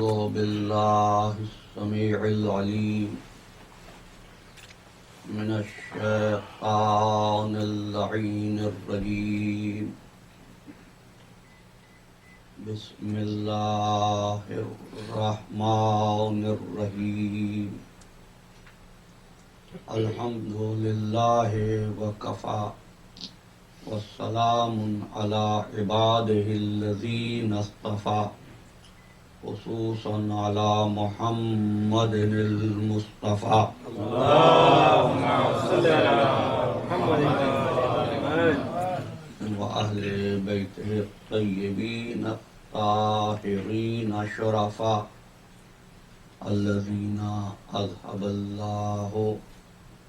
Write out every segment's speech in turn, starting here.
بالله السميع العليم من الشيطان اللعين الرجيم. بسم الله الرحمن الرحيم. الحمد لله وكفى والسلام على عباده الذين اصطفى خصوصا على محمد المصطفى. اللهم صل على محمد وأهل بيته الطيبين الطاهرين الشرفاء الذين أذهب الله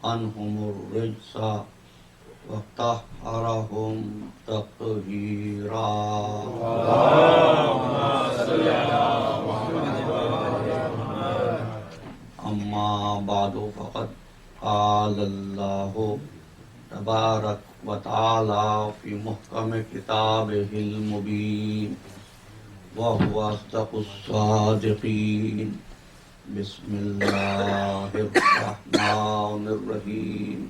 عنهم الرجس وطهرهم تطهيرا. اللهم صل على محمد أما بعد فقد قال الله تبارك وتعالى في محكم كتابه المبين وهو أصدق الصادقين. بسم الله الرحمن الرحيم.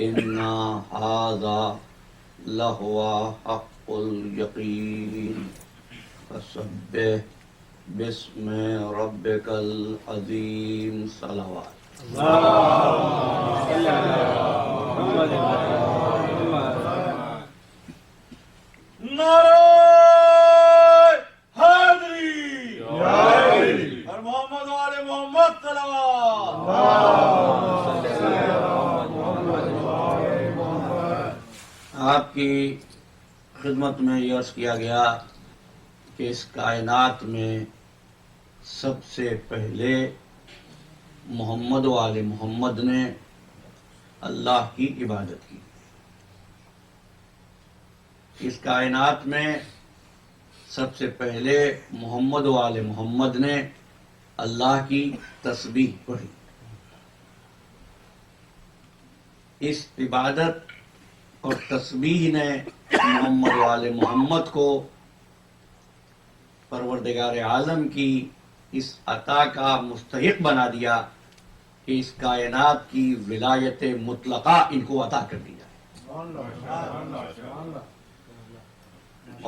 إن هذا لهو حق اليقين فسبح باسم ربك العظيم. صلوات. اللهم صل على محمد نعرہ حیدری اور محمد آل محمد آپ کی خدمت میں یہ عرض کیا گیا کہ اس کائنات میں سب سے پہلے محمد و آل محمد نے اللہ کی عبادت کی. اس کائنات میں سب سے پہلے محمد و آل محمد نے اللہ کی تسبیح پڑھی. اس عبادت اور تسبیح نے محمد و آل محمد کو پروردگار عالم کی اس عطا کا مستحق بنا دیا کہ اس کائنات کی ولایت مطلقہ ان کو عطا کر دی جائے.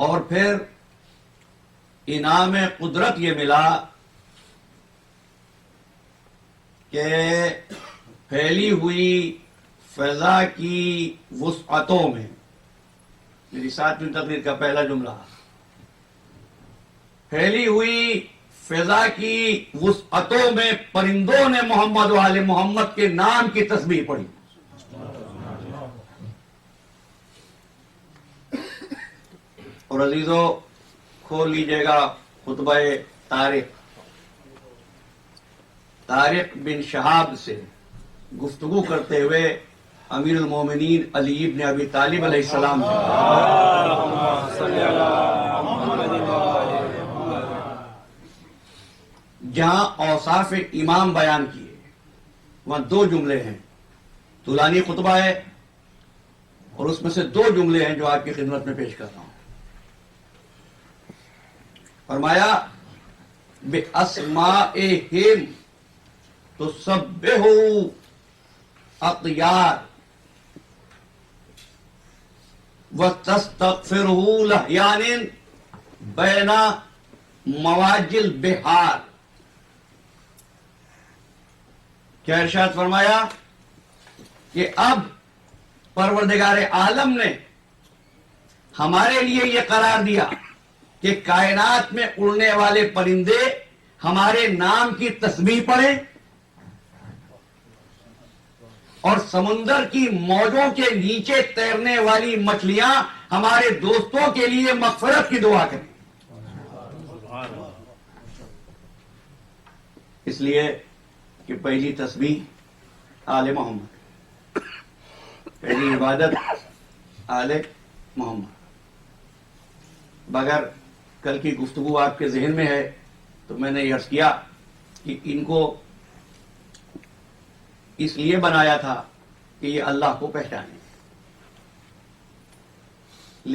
اور پھر انعام قدرت یہ ملا کہ پھیلی ہوئی فضا کی وسعتوں میں، میری 7ویں تقریر کا پہلا جملہ، پھیلی ہوئی فضا کی وسعتوں میں پرندوں نے محمد و آل محمد کے نام کی تسبیح پڑھی. اور عزیزو کھول لیجئے گا خطبہ طارق بن شہاب سے گفتگو کرتے ہوئے امیر المومنین علی ابن ابی طالب علیہ السلام سے. جہاں اوصاف امام بیان کیے وہاں 2 جملے ہیں. طولانی خطبہ ہے اور اس میں سے 2 جملے ہیں جو آپ کی خدمت میں پیش کر رہا ہوں. فرمایا بِأَسْمَائِهِمْ تُسَبِّحُ أَطْيَارٌ وَتَسْتَغْفِرُهُ لَحْيَانٍ بَيْنَ مَوَاجِ الْبِحَارِ. کیا ارشاد فرمایا کہ اب پروردگار عالم نے ہمارے لیے یہ قرار دیا کہ کائنات میں اڑنے والے پرندے ہمارے نام کی تسبیح پڑھیں اور سمندر کی موجوں کے نیچے تیرنے والی مچھلیاں ہمارے دوستوں کے لیے مغفرت کی دعا کریں. اس لیے کہ پہلی تسبیح آل محمد، پہلی عبادت آل محمد. بغیر کل کی گفتگو آپ کے ذہن میں ہے تو میں نے یہ عرض کیا کہ ان کو اس لیے بنایا تھا کہ یہ اللہ کو پہچانے،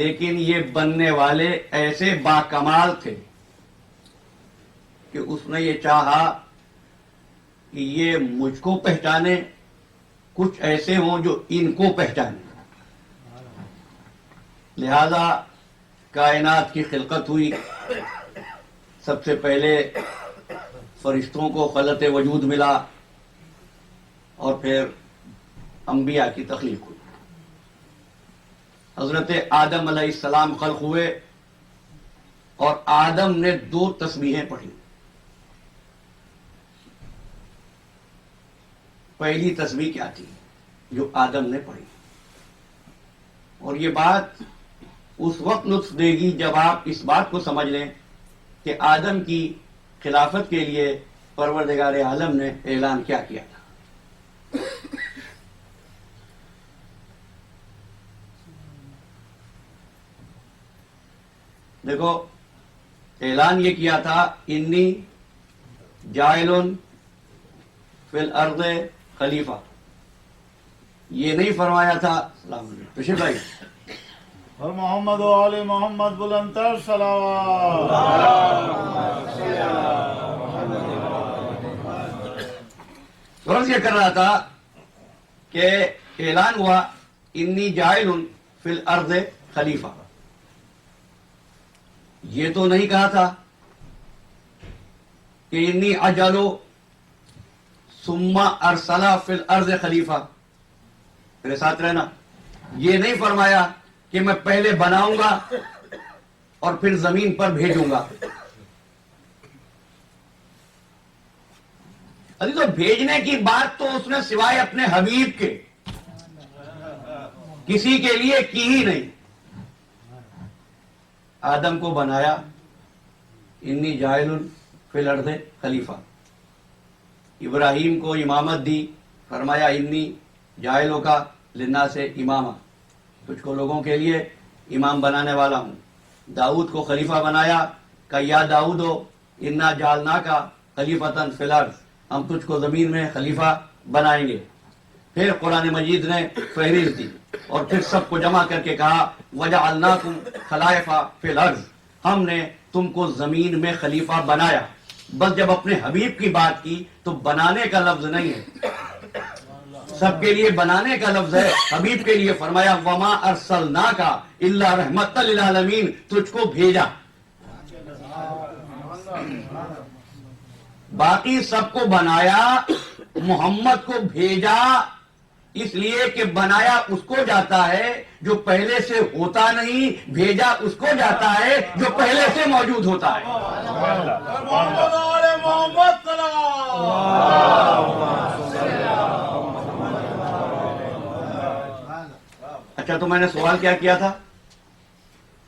لیکن یہ بننے والے ایسے باکمال تھے کہ اس نے یہ چاہا کہ یہ مجھ کو پہچانے، کچھ ایسے ہوں جو ان کو پہچانے، لہذا کائنات کی خلقت ہوئی. سب سے پہلے فرشتوں کو خلط وجود ملا اور پھر انبیاء کی تخلیق ہوئی. حضرت آدم علیہ السلام خلق ہوئے اور آدم نے 2 تسبیحیں پڑھی. پہلی تسبیح کیا تھی جو آدم نے پڑھی؟ اور یہ بات اس وقت لطف دے گی جب آپ اس بات کو سمجھ لیں کہ آدم کی خلافت کے لیے پروردگار عالم نے اعلان کیا کیا تھا. دیکھو، اعلان یہ کیا تھا انی جاعل فی الارض خلیفہ. یہ نہیں فرمایا تھا السلام علیکم تشریف بھائی اور محمد و آل محمد بلندتر صلوات. غرض یہ کر رہا تھا کہ اعلان ہوا انی جاعل فی الارض خلیفہ. یہ تو نہیں کہا تھا کہ انی اجلو ثم ارسلا فی الارض خلیفہ. میرے ساتھ رہنا. یہ نہیں فرمایا کہ میں پہلے بناؤں گا اور پھر زمین پر بھیجوں گا. ابھی تو بھیجنے کی بات تو اس نے سوائے اپنے حبیب کے کسی کے لیے کی ہی نہیں. آدم کو بنایا انی جاعل فی الارض خلیفہ. ابراہیم کو امامت دی، فرمایا انی جاعلوں کا للناس امامہ، تجھ کو لوگوں کے لیے امام بنانے والا ہوں. داؤد کو خلیفہ بنایا کہ یا داؤدو انا جعلناک خلیفۃ فی الارض، ہم تجھ کو زمین میں خلیفہ بنائیں گے. پھر قرآن مجید نے فہرست دی اور پھر سب کو جمع کر کے کہا وجعلناکم خلائف فی الارض، ہم نے تم کو زمین میں خلیفہ بنایا. بس جب اپنے حبیب کی بات کی تو بنانے کا لفظ نہیں ہے، سب کے لیے بنانے کا لفظ ہے. حبیب کے لیے فرمایا وما ارسلناک الا رحمۃ للعالمین، تجھ کو بھیجا. باقی سب کو بنایا، محمد کو بھیجا اس لیے کہ بنایا اس کو جاتا ہے جو پہلے سے ہوتا نہیں، بھیجا اس کو جاتا ہے جو پہلے سے موجود ہوتا ہے. اور محمد و آل محمد اچھا، تو میں نے سوال کیا کیا تھا؟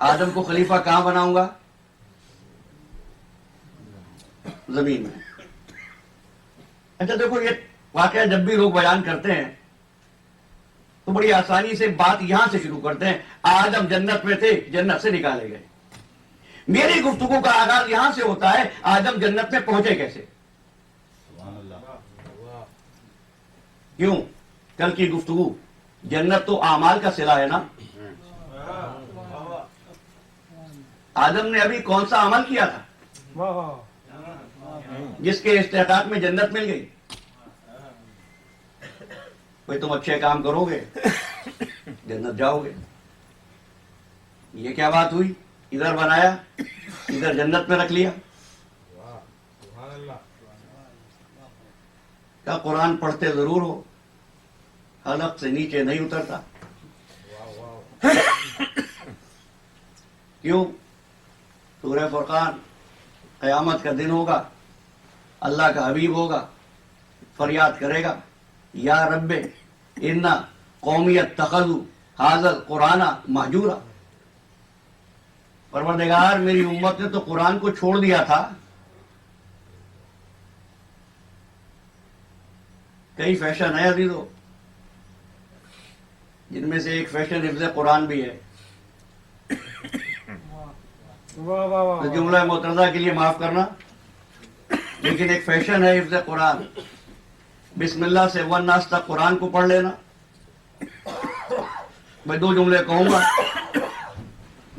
آدم کو خلیفہ کہاں بناؤں گا؟ زمین میں. اچھا دیکھو، یہ واقعہ جب بھی لوگ بیان کرتے ہیں تو بڑی آسانی سے بات یہاں سے شروع کرتے ہیں. آدم جنت میں تھے، جنت سے نکالے گئے. میری گفتگو کا آغاز یہاں سے ہوتا ہے، آدم جنت میں پہنچے کیسے؟ کیوں؟ کل کی گفتگو جنت تو اعمال کا صلہ ہے نا. آدم نے ابھی کون سا عمل کیا تھا جس کے استحقاق میں جنت مل گئی؟ بھئی تم اچھے کام کرو گے جنت جاؤ گے. یہ کیا بات ہوئی؟ ادھر بنایا، ادھر جنت میں رکھ لیا. کیا قرآن پڑھتے ضرور ہو، حلق سے نیچے نہیں اترتا؟ کیوں؟ سورہ فرقان، قیامت کا دن ہوگا، اللہ کا حبیب ہوگا، فریاد کرے گا یا رب ان قومی اتخذوا ھذا القرآن مہجورا. پروردگار میری امت نے تو قرآن کو چھوڑ دیا تھا. کئی فیشن ہے عزیزو، جن میں سے ایک فیشن حفظ قرآن بھی ہے. جملہ معترضہ کے لیے معاف کرنا، لیکن ایک فیشن ہے حفظ قرآن. بسم اللہ سے والناس تک قرآن کو پڑھ لینا. میں 2 جملے کہوں گا،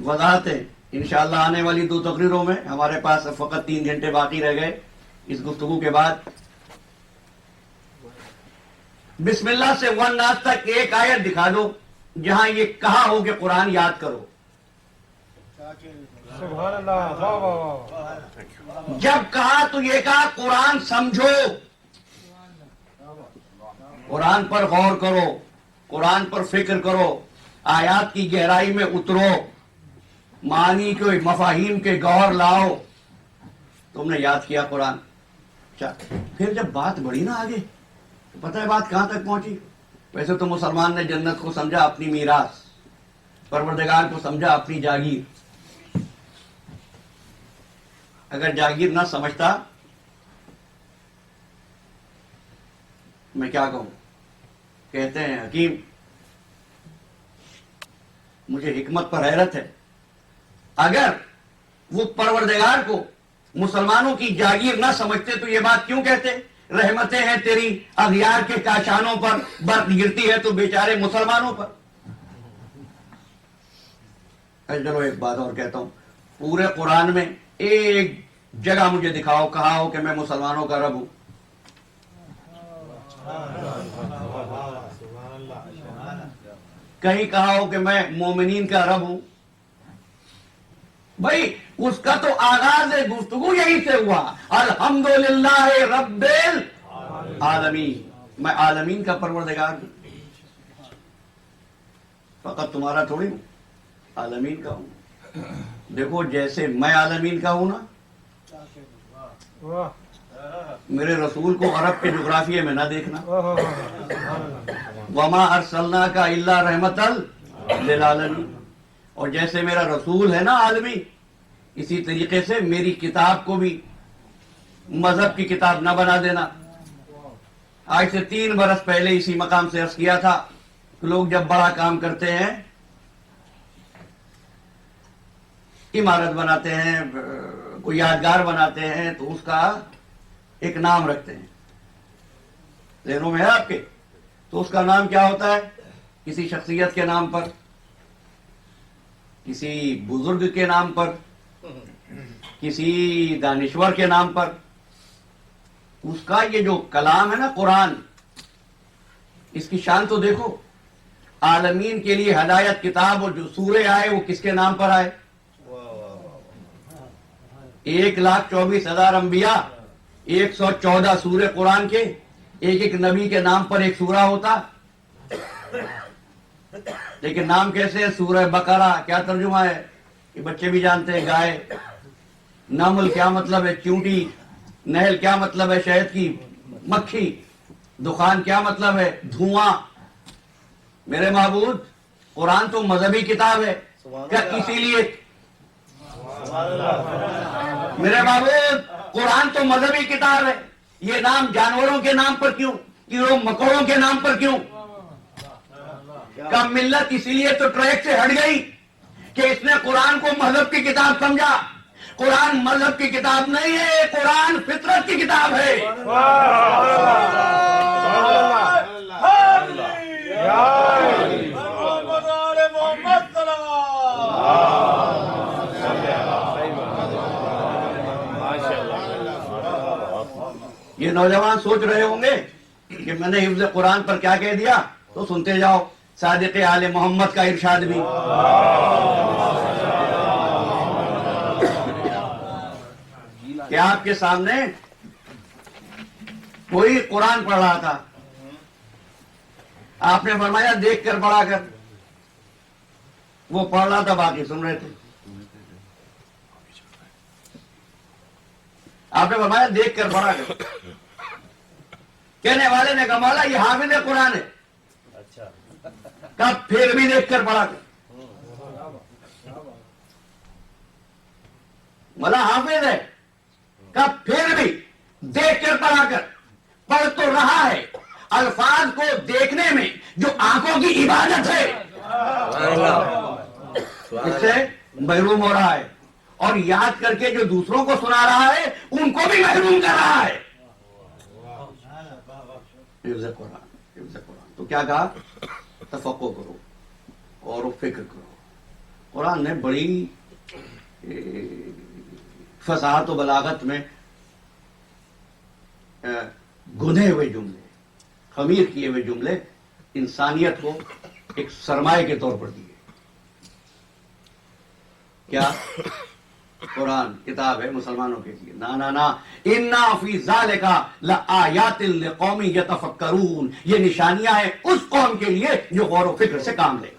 وضاحتیں انشاءاللہ آنے والی 2 تقریروں میں ہمارے پاس فقط 3 گھنٹے باقی رہ گئے اس گفتگو کے بعد. بسم اللہ سے ون ناس تک ایک آیت دکھا دو جہاں یہ کہا ہو کہ قرآن یاد کرو. سبحان اللہ. واہ واہ واہ. جب کہا تو یہ کہا قرآن سمجھو, قرآن پر غور کرو, قرآن پر فکر کرو, آیات کی گہرائی میں اترو, معانی کے مفاہیم کے گوہر لاؤ. تم نے یاد کیا قرآن. پھر جب بات بڑھی نا آگے تو پتہ ہے بات کہاں تک پہنچی. ویسے تو مسلمان نے جنت کو سمجھا اپنی میراث, پروردگار کو سمجھا اپنی جاگیر. اگر جاگیر نہ سمجھتا میں کیا کہوں. کہتے ہیں حکیم, مجھے حکمت پر حیرت ہے, اگر وہ پروردگار کو مسلمانوں کی جاگیر نہ سمجھتے تو یہ بات کیوں کہتے, رحمتیں ہیں تیری اغیار کے کاشانوں پر, برف گرتی ہے تو بیچارے مسلمانوں پر. چلو ایک بات اور کہتا ہوں, پورے قرآن میں ایک جگہ مجھے دکھاؤ کہا ہو کہ میں مسلمانوں کا رب ہوں. کہیں کہا ہو کہ میں مومنین کا رب ہوں. بھائی اس کا تو آغاز گفتگو یہی سے ہوا, الحمدللہ رب العالمین, میں عالمین کا پروردگار ہوں. فقط تمہارا تھوڑی ہوں, عالمین کا ہوں. دیکھو جیسے میں عالمین کا ہوں نا, واہ میرے رسول کو عرب کے جغرافیے میں نہ دیکھنا. واہ واہ. وما ارسلناک الا رحمتا للعالمین. اور جیسے میرا رسول ہے نا عالمی, اسی طریقے سے میری کتاب کو بھی مذہب کی کتاب نہ بنا دینا. آج سے 3 برس پہلے اسی مقام سے عرض کیا تھا, لوگ جب بڑا کام کرتے ہیں, عمارت بناتے ہیں, کوئی یادگار بناتے ہیں, تو اس کا ایک نام رکھتے ہیں. ذہنوں میں ہے آپ کے؟ تو اس کا نام کیا ہوتا ہے؟ کسی شخصیت کے نام پر, کسی بزرگ کے نام پر, کسی دانشور کے نام پر. اس کا یہ جو کلام ہے نا قرآن, اس کی شان تو دیکھو. عالمین کے لیے ہدایت کتاب, اور جو سورے آئے وہ کس کے نام پر آئے؟ 1,24,000 انبیاء, 114 سورے قرآن کے, ایک ایک نبی کے نام پر ایک سورہ ہوتا. لیکن نام کیسے ہے؟ سورہ بقرہ. کیا ترجمہ ہے؟ یہ بچے بھی جانتے ہیں, گائے. نمل کیا مطلب ہے؟ چونٹی. نحل کیا مطلب ہے؟ شہد کی مکھی. دخان کیا مطلب ہے؟ دھواں. میرے معبود, قرآن تو مذہبی کتاب ہے, کیا اسی لیے میرے معبود قرآن تو مذہبی کتاب ہے, یہ نام جانوروں کے نام پر کیوں, کیڑوں مکوڑوں کے نام پر کیوں؟ کب ملت اسی لیے تو ٹریک سے ہٹ گئی کہ اس نے قرآن کو مذہب کی کتاب سمجھا. قرآن مذہب کی کتاب نہیں ہے, قرآن فطرت کی کتاب ہے. یہ نوجوان سوچ رہے ہوں گے کہ میں نے حفظ قرآن پر کیا کہہ دیا, تو سنتے جاؤ. صادق آل محمد کا ارشاد بھی, کہ آپ کے سامنے کوئی قرآن پڑھ رہا تھا, آپ نے فرمایا دیکھ کر پڑھا کر. وہ پڑھ رہا تھا, باقی سن رہے تھے. آپ نے فرمایا دیکھ کر پڑھا کر. کہنے والے نے کہا مولا یہ حافظ قرآن ہے. کہا پھر بھی دیکھ کر پڑھا کر. مولا حافظ ہے, کہا پھر بھی دیکھ کر پڑھا کر. پڑھ تو رہا ہے, الفاظ کو دیکھنے میں جو آنکھوں کی عبادت ہے اس سے محروم ہو رہا ہے, اور یاد کر کے جو دوسروں کو سنا رہا ہے ان کو بھی محروم کر رہا ہے. حفظ قرآن, حفظ قرآن. تو کیا کہا؟ تفقع کرو اور فکر کرو. قرآن نے بڑی فصاحت و بلاغت میں گنے ہوئے جملے، خمیر کیے ہوئے جملے انسانیت کو ایک سرمایہ کے طور پر دیے. کیا قرآن کتاب ہے مسلمانوں کے لیے؟ نا نا نا، انا فی ذالک لآیات لقوم یتفکرون، یہ نشانیاں ہیں اس قوم کے لیے جو غور و فکر سے کام لے.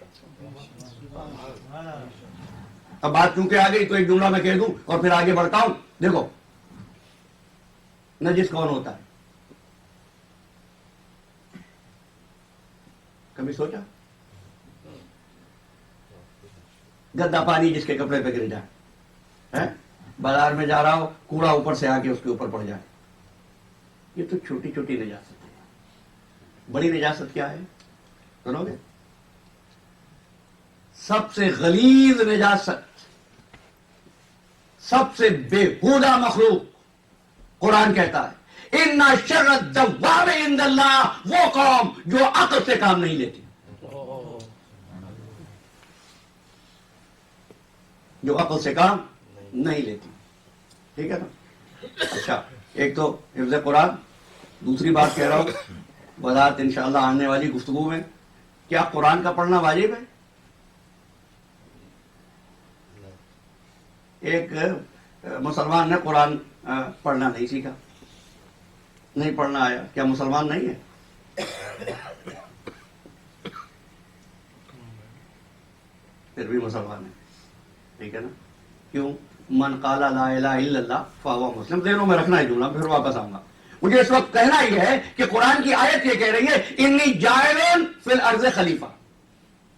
اب بات چونکہ آ گئی تو ایک جملہ میں کہہ دوں اور پھر آگے بڑھتا ہوں. دیکھو نجس کون ہوتا ہے؟ کبھی سوچا؟ گدا پانی جس کے کپڑے پہ گر جائے، بازار میں جا رہا ہو کوڑا اوپر سے آ کے اس کے اوپر پڑ جائے، یہ تو چھوٹی چھوٹی نجاست ہے. بڑی نجاست کیا ہے سنو گے؟ سب سے غلیظ نجاست، سب سے بےہودہ مخلوق، قرآن کہتا ہے ان شر الدواب عند اللہ، وہ قوم جو عقل سے کام نہیں لیتی، جو عقل سے کام نہیں لیتی. ٹھیک ہے نا؟ اچھا، ایک تو حفظ قرآن، دوسری بات کہہ رہا ہوں وضاحت انشاءاللہ آنے والی گفتگو میں، کیا قرآن کا پڑھنا واجب ہے؟ ایک مسلمان نے قرآن پڑھنا نہیں سیکھا، نہیں پڑھنا آیا، کیا مسلمان نہیں ہے؟ پھر بھی مسلمان ہے. ٹھیک ہے نا؟ کیوں؟ من قال لا الہ الا اللہ فہو مسلم. ذہنوں میں رکھنا ہے جملہ، پھر واپس آؤں گا. مجھے اس وقت کہنا ہی ہے کہ قرآن کی آیت یہ کہہ رہی ہے انی جاعل فی الارض خلیفہ.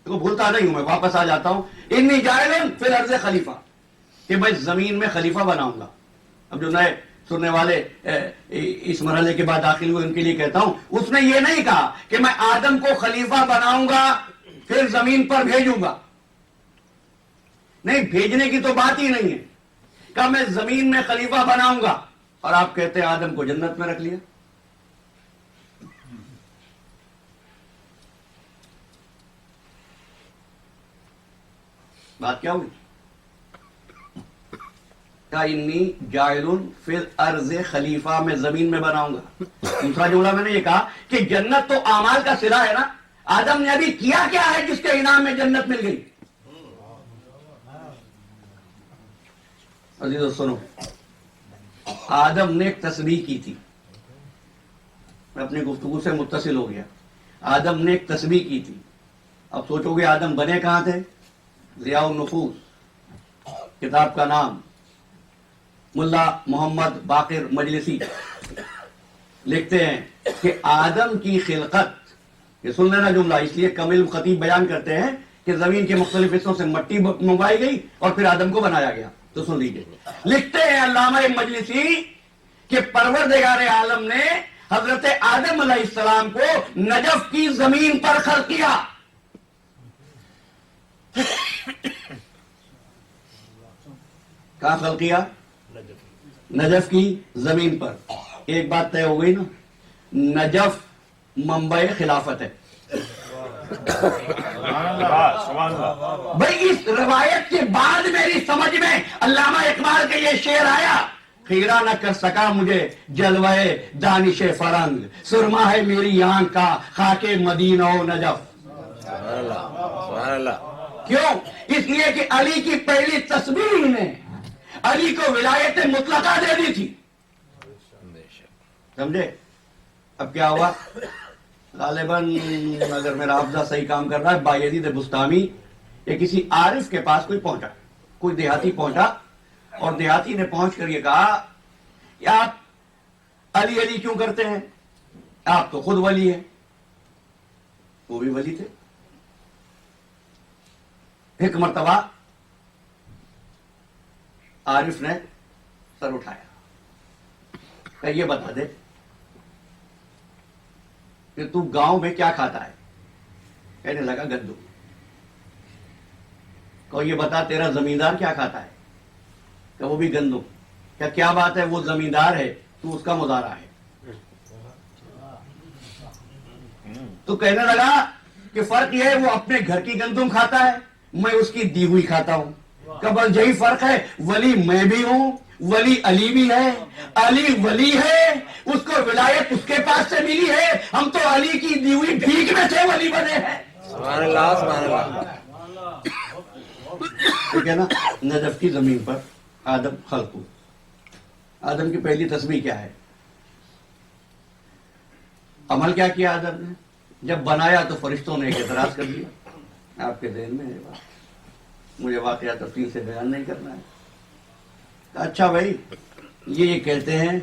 دیکھو بھولتا نہیں ہوں میں، واپس آ جاتا ہوں. انی جاعل فی الارض خلیفہ، کہ میں زمین میں خلیفہ بناؤں گا. اب جو نئے سننے والے اس مرحلے کے بعد داخل ہوئے ان کے لیے کہتا ہوں، اس نے یہ نہیں کہا کہ میں آدم کو خلیفہ بناؤں گا پھر زمین پر بھیجوں گا. نہیں، بھیجنے کی تو بات ہی نہیں ہے. کہا میں زمین میں خلیفہ بناؤں گا، اور آپ کہتے ہیں آدم کو جنت میں رکھ لیا. بات کیا ہوئی؟ کہا انی جاعل فی الارض خلیفہ، میں زمین میں بناؤں گا. دوسرا جملہ میں نے یہ کہا کہ جنت تو اعمال کا صلہ ہے نا. آدم نے ابھی کیا کیا ہے جس کے انعام میں جنت مل گئی؟ عزیزو سنو، آدم نے ایک تسبیح کی تھی. میں اپنی گفتگو سے متصل ہو گیا. آدم نے ایک تسبیح کی تھی. اب سوچو گے آدم بنے کہاں تھے؟ ضیاء النفوس کتاب کا نام، ملا محمد باقر مجلسی لکھتے ہیں کہ آدم کی خلقت، یہ سن لینا جملہ، اس لیے کم علم خطیب بیان کرتے ہیں کہ زمین کے مختلف حصوں سے مٹی منگوائی گئی اور پھر آدم کو بنایا گیا. تو سن لیجیے، لکھتے ہیں علامہ مجلسی کہ پروردگار عالم نے حضرت آدم علیہ السلام کو نجف کی زمین پر خلق کیا. کہاں خلق کیا؟ نجف کی زمین پر. ایک بات طے ہو گئی نا، نجف منبع خلافت ہے. بھائی اس روایت کے بعد میری سمجھ میں علامہ اقبال کا یہ شعر آیا، خیرہ نہ کر سکا مجھے جلوے دانش فرنگ، سرما ہے میری آنکھ کا خاک مدینہ و نجف. سبحان اللہ. کیوں؟ اس لیے کہ علی کی پہلی تسبیح نے علی کو ولایت مطلقہ دے دی تھی. سمجھے؟ اب کیا ہوا؟ غالباً اگر میرا حافظہ صحیح کام کر رہا ہے، بایزید بستامی یا کسی عارف کے پاس کوئی پہنچا، کوئی دیہاتی پہنچا، اور دیہاتی نے پہنچ کر یہ کہا کہ آپ علی علی کیوں کرتے ہیں؟ آپ تو خود ولی ہیں. وہ بھی ولی تھے. ایک مرتبہ عارف نے سر اٹھایا کہ یہ بتا دے کہ تو گاؤں میں کیا کھاتا ہے؟ کہنے لگا گندم. کہ یہ بتا تیرا زمیندار کیا کھاتا ہے؟ کہ وہ بھی گندم. کیا بات ہے، وہ زمیندار ہے تو اس کا مظاہرہ ہے. تو کہنے لگا کہ فرق یہ ہے وہ اپنے گھر کی گندم کھاتا ہے، میں اس کی دی ہوئی کھاتا ہوں. کہ بس یہی فرق ہے، ولی میں بھی ہوں، ولی علی بھی ہے، علی ولی ہے، اس کو ولایت اس کے پاس سے ملی ہے، ہم تو علی کی دی ہوئی بھیک میں سے ولی بنے ہیں۔ سبحان اللہ سبحان اللہ۔ ٹھیک ہے نا؟ نجف کی زمین پر آدم خلق ہوئے۔ آدم کی پہلی تسبیح کیا ہے؟ عمل کیا کیا آدم نے؟ جب بنایا تو فرشتوں نے ایک اعتراض کر دیا، آپ کے ذہن میں ہے بات، مجھے واقعہ تفصیل سے بیان نہیں کرنا ہے۔ اچھا بھائی، یہ کہتے ہیں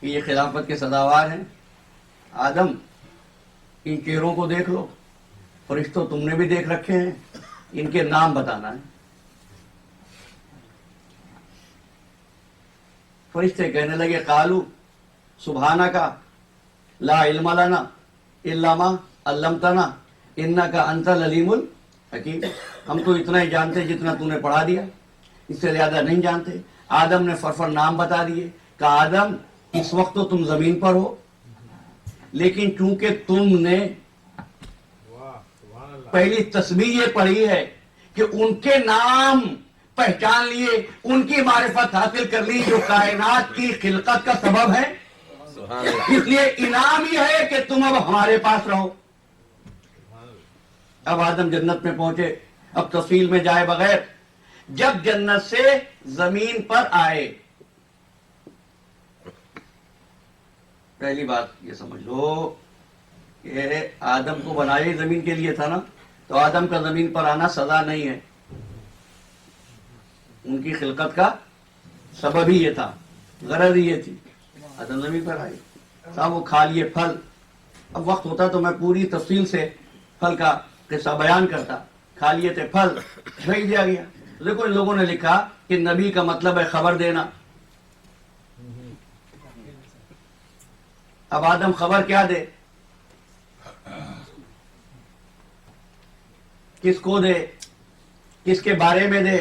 کہ یہ خلافت کے سزاوار ہیں، آدم ان چہروں کو دیکھ لو، فرشتوں تم نے بھی دیکھ رکھے ہیں، ان کے نام بتانا ہے۔ فرشتے کہنے لگے قالو سبحانک لا علم لنا الا ما علمتنا انک انت العلیم الحکیم، ہم تو اتنا ہی جانتے جتنا تو نے پڑھا دیا، اس سے زیادہ نہیں جانتے۔ آدم نے فرفر نام بتا دیے کہ آدم اس وقت تو تم زمین پر ہو، لیکن چونکہ تم نے پہلی تسبیح یہ پڑھی ہے کہ ان کے نام پہچان لیے، ان کی معرفت حاصل کر لی جو کائنات کی خلقت کا سبب ہے، سبحان اللہ۔ اس لیے انعام یہ ہے کہ تم اب ہمارے پاس رہو۔ اب آدم جنت میں پہنچے، اب تفصیل میں جائے بغیر جب جنت سے زمین پر آئے، پہلی بات یہ سمجھ لو کہ آدم کو بنایا ہی زمین کے لیے تھا نا، تو آدم کا زمین پر آنا سزا نہیں ہے، ان کی خلقت کا سبب ہی یہ تھا، غرض ہی یہ تھی، آدم زمین پر آئے، صاحب وہ کھا لیے پھل۔ اب وقت ہوتا تو میں پوری تفصیل سے پھل کا قصہ بیان کرتا، کھا لیے تھے پھل، بھیج دیا گیا۔ دیکھو ان لوگوں نے لکھا کہ نبی کا مطلب ہے خبر دینا، اب آدم خبر کیا دے، کس کو دے، کس کے بارے میں دے؟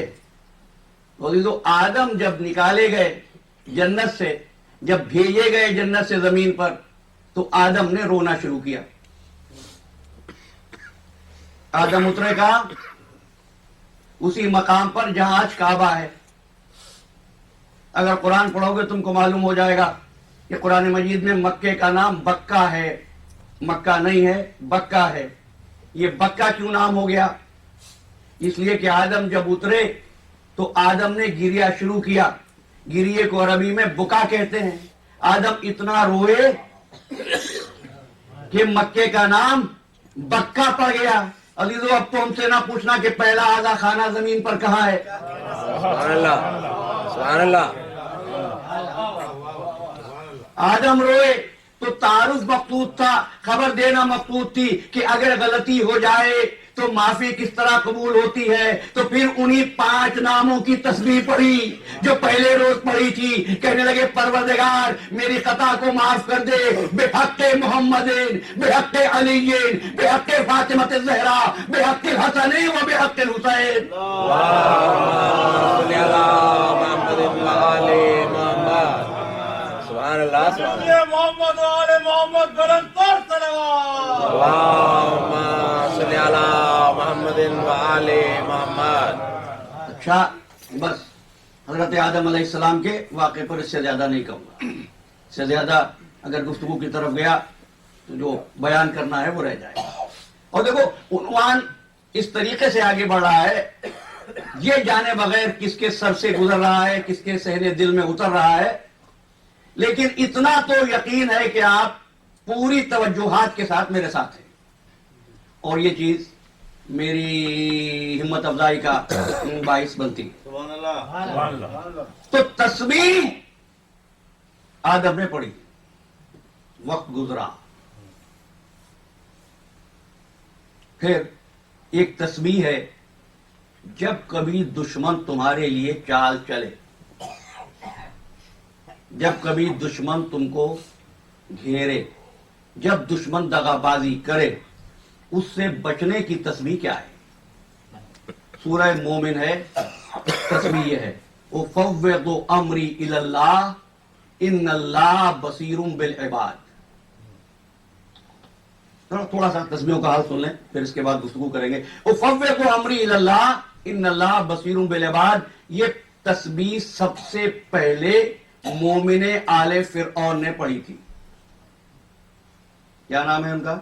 تو آدم جب نکالے گئے جنت سے، جب بھیجے گئے جنت سے زمین پر، تو آدم نے رونا شروع کیا۔ آدم اترے کہاں؟ اسی مقام پر جہاں آج کعبہ ہے۔ اگر قرآن پڑھو گے تم کو معلوم ہو جائے گا کہ قرآن مجید میں مکے کا نام بکہ ہے، مکہ نہیں ہے، بکہ ہے۔ یہ بکہ کیوں نام ہو گیا؟ اس لیے کہ آدم جب اترے تو آدم نے گریا شروع کیا، گریے کو عربی میں بکا کہتے ہیں۔ آدم اتنا روئے کہ مکے کا نام بکہ پڑ گیا۔ عزیزو اب تو ہم سے نہ پوچھنا کہ پہلا آزا خانہ زمین پر کہاں ہے۔ سبحان اللہ سبحان اللہ۔ آدم روئے تو تعارف مقصود تھا، خبر دینا مقصود تھی کہ اگر غلطی ہو جائے تو معافی کس طرح قبول ہوتی ہے۔ تو پھر انہی 5 ناموں کی تسبیح پڑھی جو پہلے روز پڑھی تھی، کہنے لگے پروردگار میری خطا کو معاف کر دے، بحق محمد، بحق علی، بحق فاطمہ الزہرا، بحق الحسن و بحق الحسین۔ اللهم صل على محمد وآل محمد۔ سبحان اللہ سبحان اللہ۔ آل محمد و آل محمد بلند تر صلوات۔ اللهم صل على محمد وآل محمد۔ اچھا بس حضرت آدم علیہ السلام کے واقعے پر اس سے زیادہ نہیں کہوں گا، اس سے زیادہ اگر گفتگو کی طرف گیا تو جو بیان کرنا ہے وہ رہ جائے گا۔ اور دیکھو عنوان اس طریقے سے آگے بڑھ رہا ہے، یہ جانے بغیر کس کے سر سے گزر رہا ہے، کس کے صحن دل میں اتر رہا ہے، لیکن اتنا تو یقین ہے کہ آپ پوری توجہات کے ساتھ میرے ساتھ ہیں، اور یہ چیز میری ہمت افزائی کا باعث بنتی۔ سبحان اللہ۔ تو تسبیح آدم نے پڑھی، وقت گزرا، پھر ایک تسبیح ہے جب کبھی دشمن تمہارے لیے چال چلے، جب کبھی دشمن تم کو گھیرے، جب دشمن دغا بازی کرے، اس سے بچنے کی تسبیح کیا ہے؟ سورہ مومن ہے، تسبیح یہ ہے اُفَوِّضُ امری الی اللہ ان اللہ بصیر بالعباد۔ تھوڑا سا تسبیحوں کا حال سن لیں پھر اس کے بعد گفتگو کریں گے. افوض امری الی اللہ ان اللہ بصیر بالعباد. یہ تسبیح سب سے پہلے مومن آل فرعون نے پڑھی تھی. کیا نام ہے ان کا؟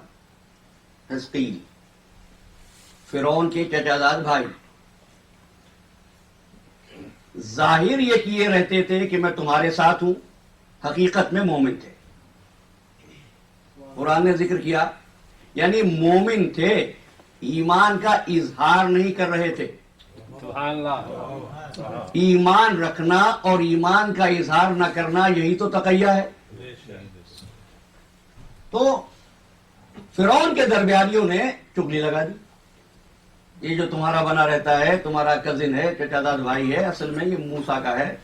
حزقیل، فرعون کے چچا زاد بھائی. ظاہر یہ کیے رہتے تھے کہ میں تمہارے ساتھ ہوں، حقیقت میں مومن تھے. قرآن نے ذکر کیا یعنی مومن تھے، ایمان کا اظہار نہیں کر رہے تھے. سبحان اللہ. ایمان رکھنا اور ایمان کا اظہار نہ کرنا یہی تو تقیہ ہے. تو فرعون کے درباریوں نے چغلی لگا دی. یہ جو تمہارا بنا رہتا ہے، تمہارا کزن ہے، چچا داد بھائی ہے، اصل میں یہ موسیٰ کا ہے.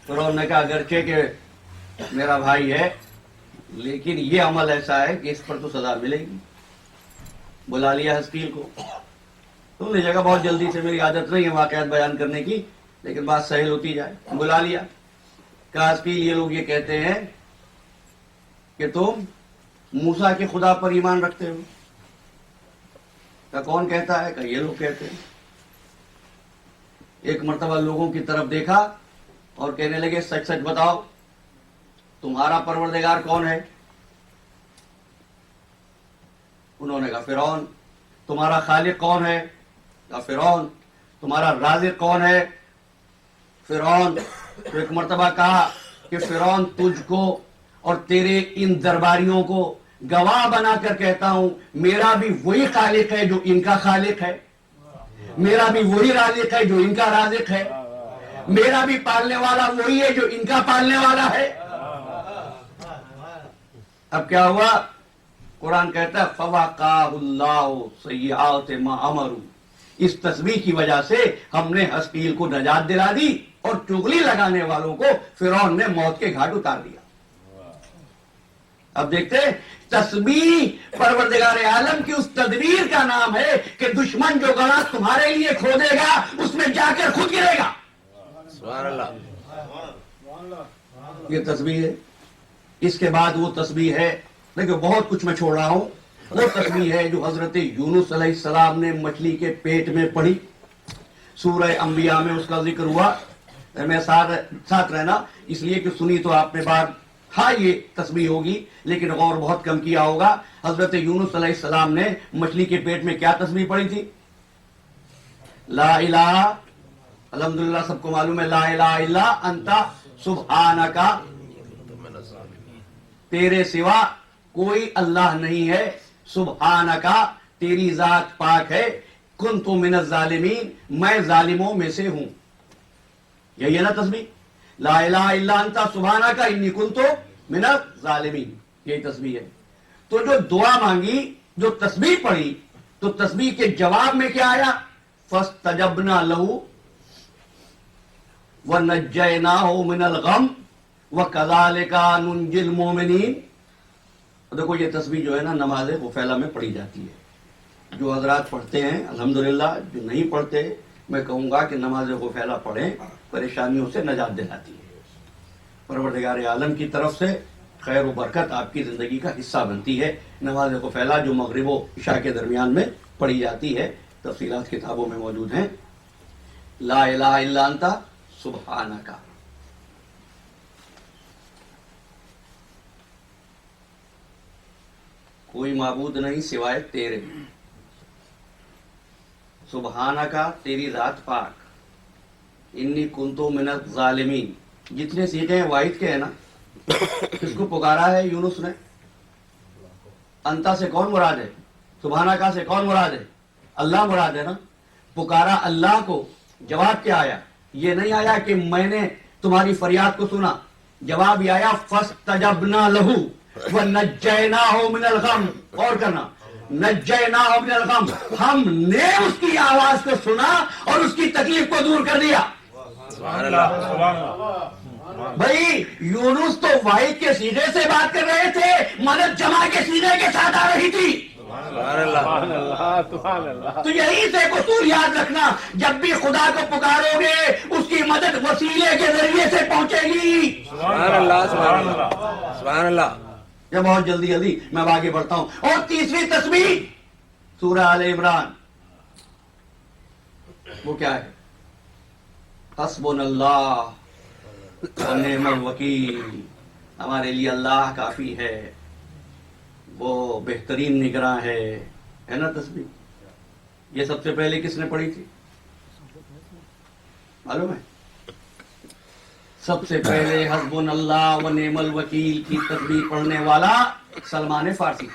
فرعون نے کہا اگرچہ کہ میرا بھائی ہے لیکن یہ عمل ایسا ہے کہ اس پر تو سزا ملے گی. بلا لیا حزقیل کو. تم نے جگہ بہت جلدی سے، میری عادت نہیں ہے واقعات بیان کرنے کی لیکن بات سہل ہوتی جائے. بلا لیا. کہا حزقیل یہ لوگ یہ کہتے ہیں کہ تم موسیٰ کے خدا پر ایمان رکھتے ہو. کہا کون کہتا ہے؟ کہ یہ لوگ کہتے ہیں. ایک مرتبہ لوگوں کی طرف دیکھا اور کہنے لگے سچ سچ بتاؤ تمہارا پروردگار کون ہے؟ انہوں نے کہا فرعون. تمہارا خالق کون ہے؟ کہا فرعون. تمہارا رازق کون ہے؟ فرعون. تو ایک مرتبہ کہا کہ فرعون تجھ کو اور تیرے ان درباریوں کو گواہ بنا کر کہتا ہوں میرا بھی وہی خالق ہے جو ان کا خالق ہے، میرا بھی وہی رازق ہے جو ان کا رازق ہے، میرا بھی پالنے والا وہی ہے جو ان کا پالنے والا ہے. اب کیا ہوا؟ قرآن کہتا ہے فَوَقَاهُ اللَّهُ سَيِّئَاتِ مَا عَمَلُوا. اس تسبیح کی وجہ سے ہم نے حزقیل کو نجات دلا دی اور چغلی لگانے والوں کو فرعون نے موت کے گھاٹ اتار دیا. اب دیکھتے ہیں تسبیح پروردگار عالم کی اس تدبیر کا نام ہے کہ دشمن جو گڑھا تمہارے لیے کھودے گا اس میں جا کر خود گرے گا. سبحان اللہ. یہ تسبیح ہے. اس کے بعد وہ تسبیح ہے، دیکھو بہت کچھ میں چھوڑ رہا ہوں، وہ تسبیح ہے جو حضرت یونس علیہ السلام نے مچھلی کے پیٹ میں پڑھی. سورہ انبیاء میں اس کا ذکر ہوا. میں ساتھ رہنا اس لیے کہ سنی تو آپ نے بات ہاں یہ تسبیح ہوگی لیکن غور بہت کم کیا ہوگا. حضرت یونس علیہ السلام نے مچھلی کے پیٹ میں کیا تسبیح پڑھی تھی؟ لا الہ، الحمدللہ سب کو معلوم ہے، لا الہ الا انت سبحانک، تیرے سوا کوئی اللہ نہیں ہے، سبحانک تیری ذات پاک ہے، کنت من الظالمین میں ظالموں میں سے ہوں. یہی ہے نا تسبیح، لا الہ الا انت سبحانک انی کنت من الظالمین، یہی تسبیح ہے. تو جو دعا مانگی، جو تسبیح پڑھی، تو تسبیح کے جواب میں کیا آیا؟ فاستجبنا له وَنَجَّيْنَاهُ مِنَ الْغَمِّ وَكَذَلِكَ نُنْجِي الْمُؤْمِنِينَ. دیکھو یہ تسبیح جو ہے نا نماز غفیلہ میں پڑھی جاتی ہے. جو حضرات پڑھتے ہیں الحمدللہ، جو نہیں پڑھتے میں کہوں گا کہ نماز غفیلہ پڑھیں، پریشانیوں سے نجات دلاتی ہے. پروردگار عالم کی طرف سے خیر و برکت آپ کی زندگی کا حصہ بنتی ہے. نماز غفیلہ جو مغرب و عشاء کے درمیان میں پڑھی جاتی ہے، تفصیلات کتابوں میں موجود ہیں. لا الہ الا انت سبحانک. کوئی معبود نہیں سوائے تیرے، سبحانک تیری ذات پاک، انی کنتو من الظالمین. جتنے سیغے ہیں واحد کے ہیں نا. کس کو پکارا ہے یونس نے؟ انتا سے کون مراد ہے؟ سبحانکا سے کون مراد ہے؟ اللہ مراد ہے نا. پکارا اللہ کو، جواب کیا آیا؟ یہ نہیں آیا کہ میں نے تمہاری فریاد کو سنا، جواب یہ آیا فاستجبنا لہو وَنَجَّيْنَاهُ مِنَ الْغَمِّ. اور کرنا نَجَّيْنَاهُ مِنَ الْغَمِّ، ہم نے اس کی آواز کو سنا اور اس کی تکلیف کو دور کر دیا. سبحان اللہ. بھائی یونس تو واحد کے سیغے سے بات کر رہے تھے، مدد جمع کے سیغے کے ساتھ آ رہی تھی. سبحان اللہ سبحان اللہ سبحان اللہ تو یہی سے ایک اصول یاد رکھنا، جب بھی خدا کو پکارو گے اس کی مدد وسیلے کے ذریعے سے پہنچے گی۔ سبحان اللہ سبحان اللہ سبحان اللہ یہ بہت جلدی میں آگے بڑھتا ہوں۔ اور تیسری تسبیح سورہ آل عمران، وہ کیا ہے؟ حسبنا اللہ ونعم الوکیل، ہمارے لیے اللہ کافی ہے، وہ بہترین نگراں ہے نا تسبیح۔ یہ سب سے پہلے کس نے پڑھی تھی معلوم ہے؟ سب سے پہلے حسبنا اللہ ونعم الوکیل کی تسبیح پڑھنے والا سلمان فارسی۔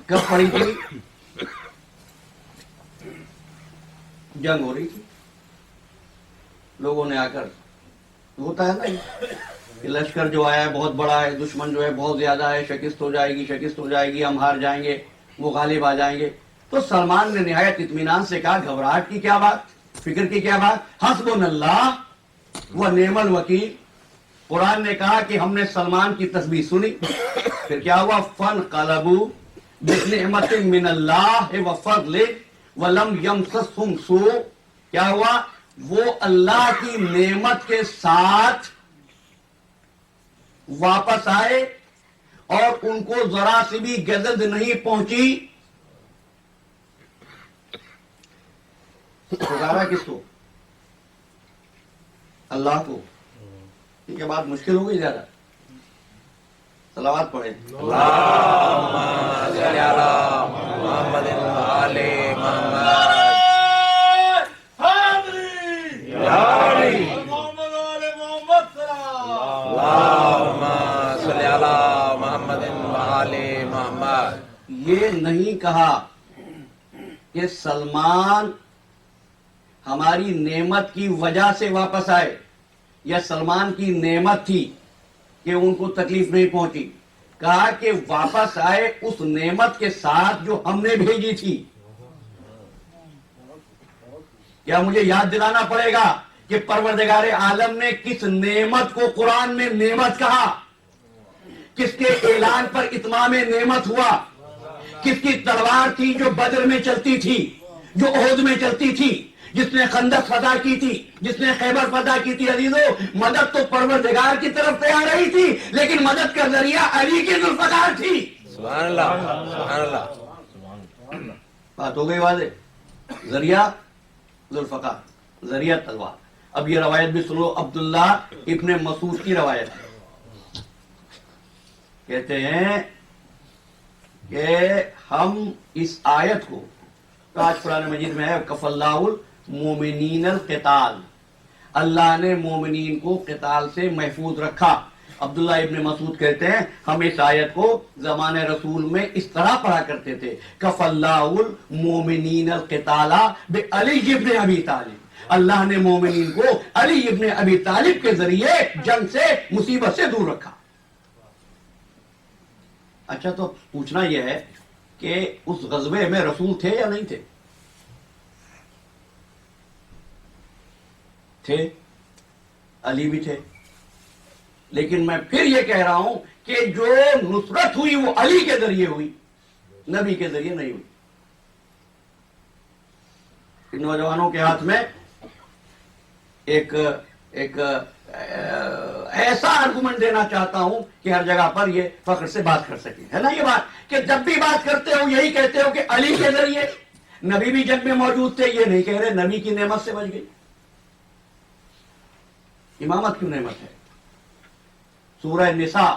کب پڑھی تھی؟ جنگ ہو رہی تھی، لوگوں نے آ کر، ہوتا ہے نا کہ لشکر جو آیا ہے بہت بڑا ہے، دشمن جو ہے بہت زیادہ ہے، شکست ہو جائے گی، ہم ہار جائیں گے، وہ غالب آ جائیں گے۔ تو سلمان نے نہایت اطمینان سے کہا، گھبراہٹ کی کیا بات، فکر کی کیا بات، حسبنا اللہ ونعم الوکیل۔ قرآن نے کہا کہ ہم نے سلمان کی تسبیح سنی، پھر کیا ہوا، فانقلبوا بنعمت من اللہ وفضل ولم یمسسہم سوء، کیا ہوا، وہ اللہ کی نعمت کے ساتھ واپس آئے اور ان کو ذرا سی بھی گزد نہیں پہنچی۔ پکارا کس کو؟ اللہ کو۔ یہ بات مشکل ہو گئی زیادہ، صلوات پڑھیں۔ اللہم صلی علی محمد وآل محمد محمد آل محمد سلام۔ اللہم صلی علی محمد وآل محمد۔ یہ نہیں کہا کہ سلمان ہماری نعمت کی وجہ سے واپس آئے، یا سلمان کی نعمت تھی کہ ان کو تکلیف نہیں پہنچی، کہا کہ واپس آئے اس نعمت کے ساتھ جو ہم نے بھیجی تھی۔ کیا مجھے یاد دلانا پڑے گا کہ پروردگار عالم نے کس نعمت کو قرآن میں نعمت کہا؟ کس کے اعلان پر اتمام نعمت ہوا؟ کس کی تلوار تھی جو بدر میں چلتی تھی، جو احد میں چلتی تھی، جس نے خندق فتح کی تھی، جس نے خیبر فتح کی تھی؟ عزیزو، مدد تو پروردگار کی طرف سے آ رہی تھی، لیکن مدد کا ذریعہ علی کی ذوالفقار تھی۔ سبحان اللہ سبحان اللہ بات ہو گئی واضح؟ ذریعہ ذوالفقار، ذریعہ تلوار۔ اب یہ روایت بھی سنو، عبداللہ ابن مسعود کی روایت ہے، کہتے ہیں کہ ہم اس آیت کو، آج قرآن مجید میں ہے کف اللہ المومنین القتال، اللہ نے مومنین کو قتال سے محفوظ رکھا۔ عبداللہ ابن مسعود کہتے ہیں ہم اس آیت کو زمانہ رسول میں اس طرح پڑھا کرتے تھے، کف اللہ المومنین القتال بعلی ابن ابی طالب، اللہ نے مومنین کو علی ابن ابی طالب کے ذریعے جنگ سے، مصیبت سے دور رکھا۔ اچھا، تو پوچھنا یہ ہے کہ اس غزوے میں رسول تھے یا نہیں تھے؟ تھے، علی بھی تھے، لیکن میں پھر یہ کہہ رہا ہوں کہ جو نصرت ہوئی وہ علی کے ذریعے ہوئی، نبی کے ذریعے نہیں ہوئی۔ ان نوجوانوں کے ہاتھ میں ایک ایسا آرگومنٹ دینا چاہتا ہوں کہ ہر جگہ پر یہ فخر سے بات کر سکے، ہے نا یہ بات کہ جب بھی بات کرتے ہو یہی کہتے ہو کہ علی کے ذریعے، نبی بھی جنگ میں موجود تھے، یہ نہیں کہہ رہے نبی کی نعمت سے بچ گئی۔ امامت کیوں نعمت ہے؟ سورہ نساء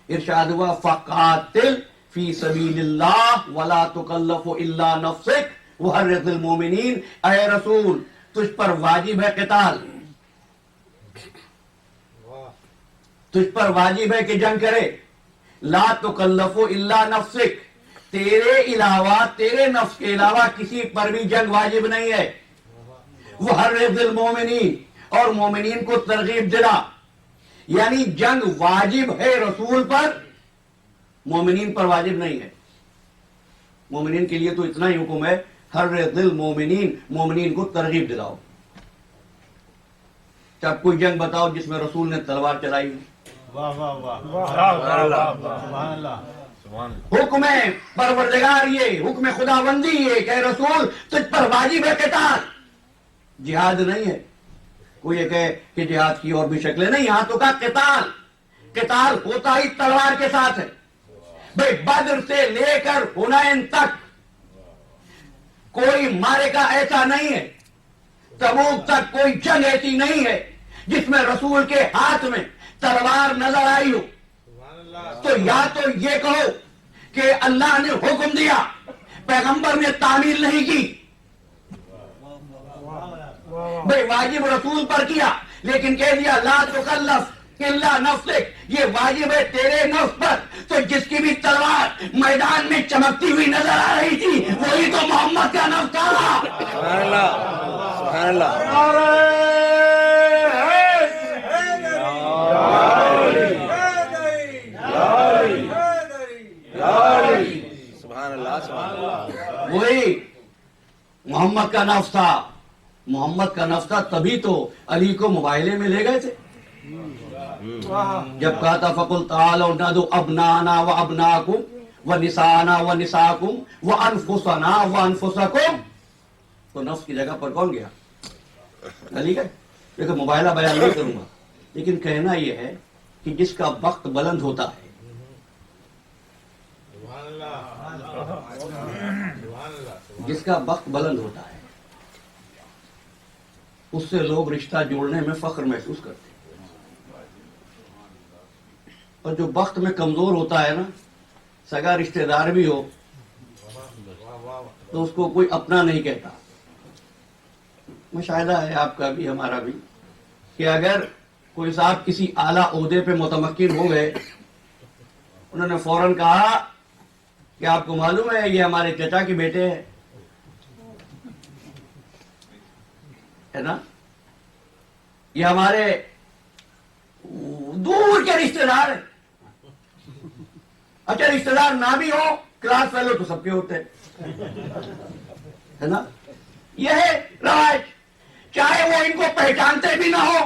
ارشاد ہوا فقاتل فی سبیل اللہ ولا تکلف الا نفسک وحرض المومنین، اے رسول تجھ پر واجب ہے قتال، تجھ پر واجب ہے کہ جنگ کرے، لا تکلف الا نفسک، تیرے علاوہ، تیرے نفس کے علاوہ کسی پر بھی جنگ واجب نہیں ہے، وحرض المومنین، اور مومنین کو ترغیب دلا، یعنی جنگ واجب ہے رسول پر، مومنین پر واجب نہیں ہے۔ مومنین کے لیے تو اتنا ہی حکم ہے، حرض المومنین، مومنین کو ترغیب دلاؤ۔ جب کوئی جنگ بتاؤ جس میں رسول نے تلوار چلائی ہو، واہ واہ واہ سبحان اللہ سبحان اللہ۔ حکم پروردگار یہ، حکم خداوندی یہ کہ اے رسول تجھ پر واجب ہے قتال، جہاد نہیں ہے۔ کوئی یہ کہے کہ جہاد کی اور بھی شکلیں نہیں، یہاں تو کہا قتال، قتال ہوتا ہی تلوار کے ساتھ ہے۔ بھئی بدر سے لے کر حنین تک کوئی معرکہ ایسا نہیں ہے، تبوک تک کوئی جنگ ایسی نہیں ہے جس میں رسول کے ہاتھ میں تلوار نظر آئی ہو۔ تو یا تو یہ کہو کہ اللہ نے حکم دیا، پیغمبر نے تعمیل نہیں کی، بھئی واجب رسول پر کیا لیکن کہہ دیا لا تکلف الا نفسک، یہ واجب ہے تیرے نفس پر، تو جس کی بھی تلوار میدان میں چمکتی ہوئی نظر آ رہی تھی وہی تو محمد کا نفس تھا۔ سبحان اللہ، سبحان اللہ، سبحان اللہ، سبحان اللہ، وہی محمد کا نفس تھا، محمد کا نفس تھا، تبھی تو علی کو مباہلے میں لے گئے تھے۔ جب کہا تھا فَقُلْ تَعَالَوْا نَدْعُ أَبْنَاءَنَا وَأَبْنَاءَكُمْ وَنِسَاءَنَا وَنِسَاءَكُمْ وَأَنفُسَنَا وَأَنفُسَكُمْ، تو نفس کی جگہ پر کون گیا؟ علی گئے۔ دیکھو مباہلہ بیان نہیں کروں گا، لیکن کہنا یہ ہے کہ جس کا وقت بلند ہوتا ہے، جس کا وقت بلند ہوتا ہے اس سے لوگ رشتہ جوڑنے میں فخر محسوس کرتے ہیں، اور جو وقت میں کمزور ہوتا ہے نا، سگا رشتہ دار بھی ہو تو اس کو کوئی اپنا نہیں کہتا۔ مشاہدہ ہے آپ کا بھی ہمارا بھی کہ اگر کوئی صاحب کسی اعلیٰ عہدے پہ متمکن ہو گئے، انہوں نے فوراً کہا کہ آپ کو معلوم ہے یہ ہمارے چچا کے بیٹے ہیں، ہے نا، یہ ہمارے دور کے رشتہ دار ہیں۔ اچھا رشتہ دار نہ بھی ہو، کلاس فیلو تو سب کے ہوتے ہیں، ہے نا، یہ ہے رواج، چاہے وہ ان کو پہچانتے بھی نہ ہو۔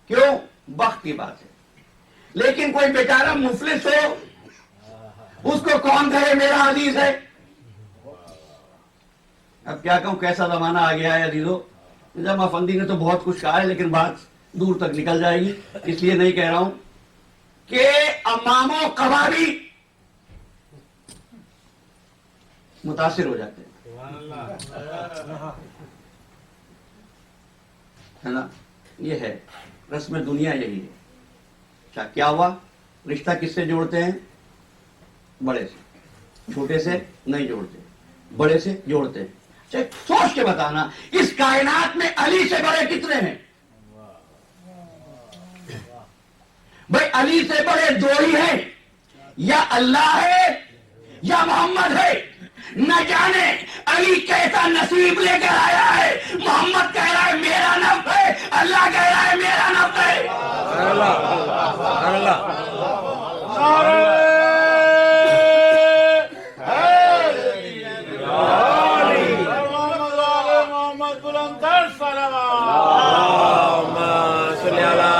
کیوں؟ وقت کی بات ہے۔ لیکن کوئی بیچارہ مفلس ہو، اس کو کون کہے میرا عزیز ہے؟ اب کیا کہوں، کیسا زمانہ آ گیا ہے عزیزو۔ نظام افندی نے تو بہت کچھ کہا ہے لیکن بات دور تک نکل جائے گی، اس لیے نہیں کہہ رہا ہوں کہ امام و قبابی متاثر ہو جاتے ہیں، ہے نا، یہ ہے رسم دنیا، یہی ہے۔ اچھا کیا ہوا؟ رشتہ کس سے جوڑتے ہیں؟ بڑے سے، چھوٹے سے نہیں جوڑتے، بڑے سے جوڑتے ہیں۔ سوچ کے بتانا اس کائنات میں علی سے بڑے کتنے ہیں؟ بھائی علی سے بڑے دو ہی ہیں، یا اللہ ہے یا محمد ہے۔ نہ جانے علی کیسا نصیب لے کر آیا ہے، محمد کہہ رہا ہے میرا نفس ہے، اللہ کہہ رہا ہے میرا نفس ہے۔ سبحان اللہ، سبحان اللہ، اللہم صلی علی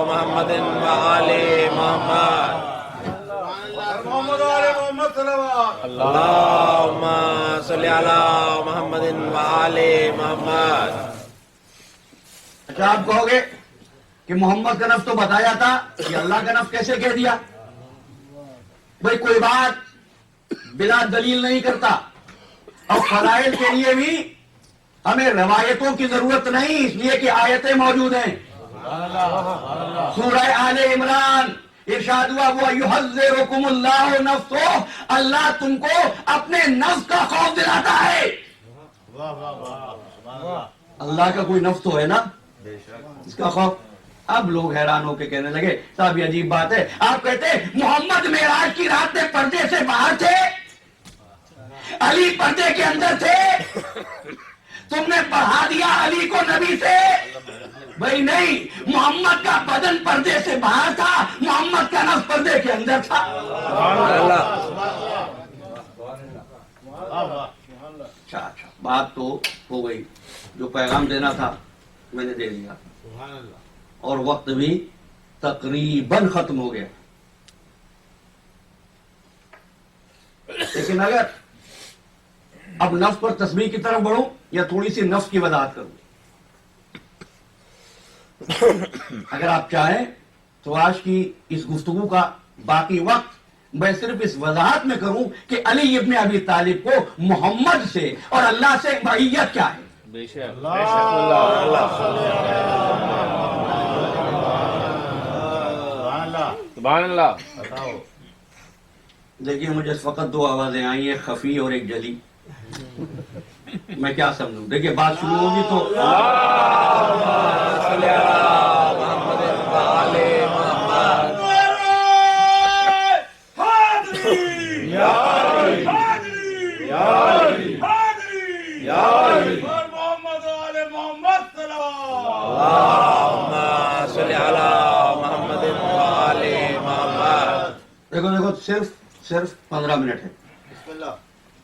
محمد وآل محمد، اللہم صلی علی محمد وآل محمد۔ اچھا آپ کہو گے کہ محمد کا نفس تو بتایا تھا، کہ اللہ کا نفس کیسے کہہ دیا؟ بھئی کوئی بات بلا دلیل نہیں کرتا، اور فرائض کے لیے بھی ہمیں روایتوں کی ضرورت نہیں، اس لیے کہ آیتیں موجود ہیں۔ سورہ آل عمران ارشاد ہوا وَيُحَذِّرُكُمُ اللَّهُ نَفْسَهُ، اللہ تم کو اپنے نفس کا خوف دلاتا ہے۔ اللہ کا کوئی نفس تو ہے نا، اس کا خوف۔ اب لوگ حیران ہو کے کہنے لگے صاحب یہ عجیب بات ہے، آپ کہتے ہیں محمد معراج کی رات میں پردے سے باہر تھے، علی پردے کے اندر تھے، تم نے پڑھا دیا علی کو نبی سے۔ بھائی نہیں، محمد کا بدن پردے سے باہر تھا، محمد کا نفس پردے کے اندر تھا۔ اچھا بات تو ہو گئی، جو پیغام دینا تھا میں نے دے دیا، اور وقت بھی تقریباً ختم ہو گیا۔ لیکن اگر اب نفس پر تسبیح کی طرف بڑھوں یا تھوڑی سی نفس کی وضاحت کروں؟ اگر آپ چاہیں تو آج کی اس گفتگو کا باقی وقت میں صرف اس وضاحت میں کروں کہ علی ابن ابی طالب کو محمد سے اور اللہ سے معیت کیا ہے. بے شک سبحان اللہ. دیکھیے مجھے فقط دو آوازیں آئی ہیں، خفی اور ایک جلی. میں کیا سمجھوں؟ دیکھیے بات شروع ہوگی تو صلی علی محمد و آل محمد. اللہم صلی علی محمد و آل محمد. دیکھو دیکھو صرف 15 منٹ ہے.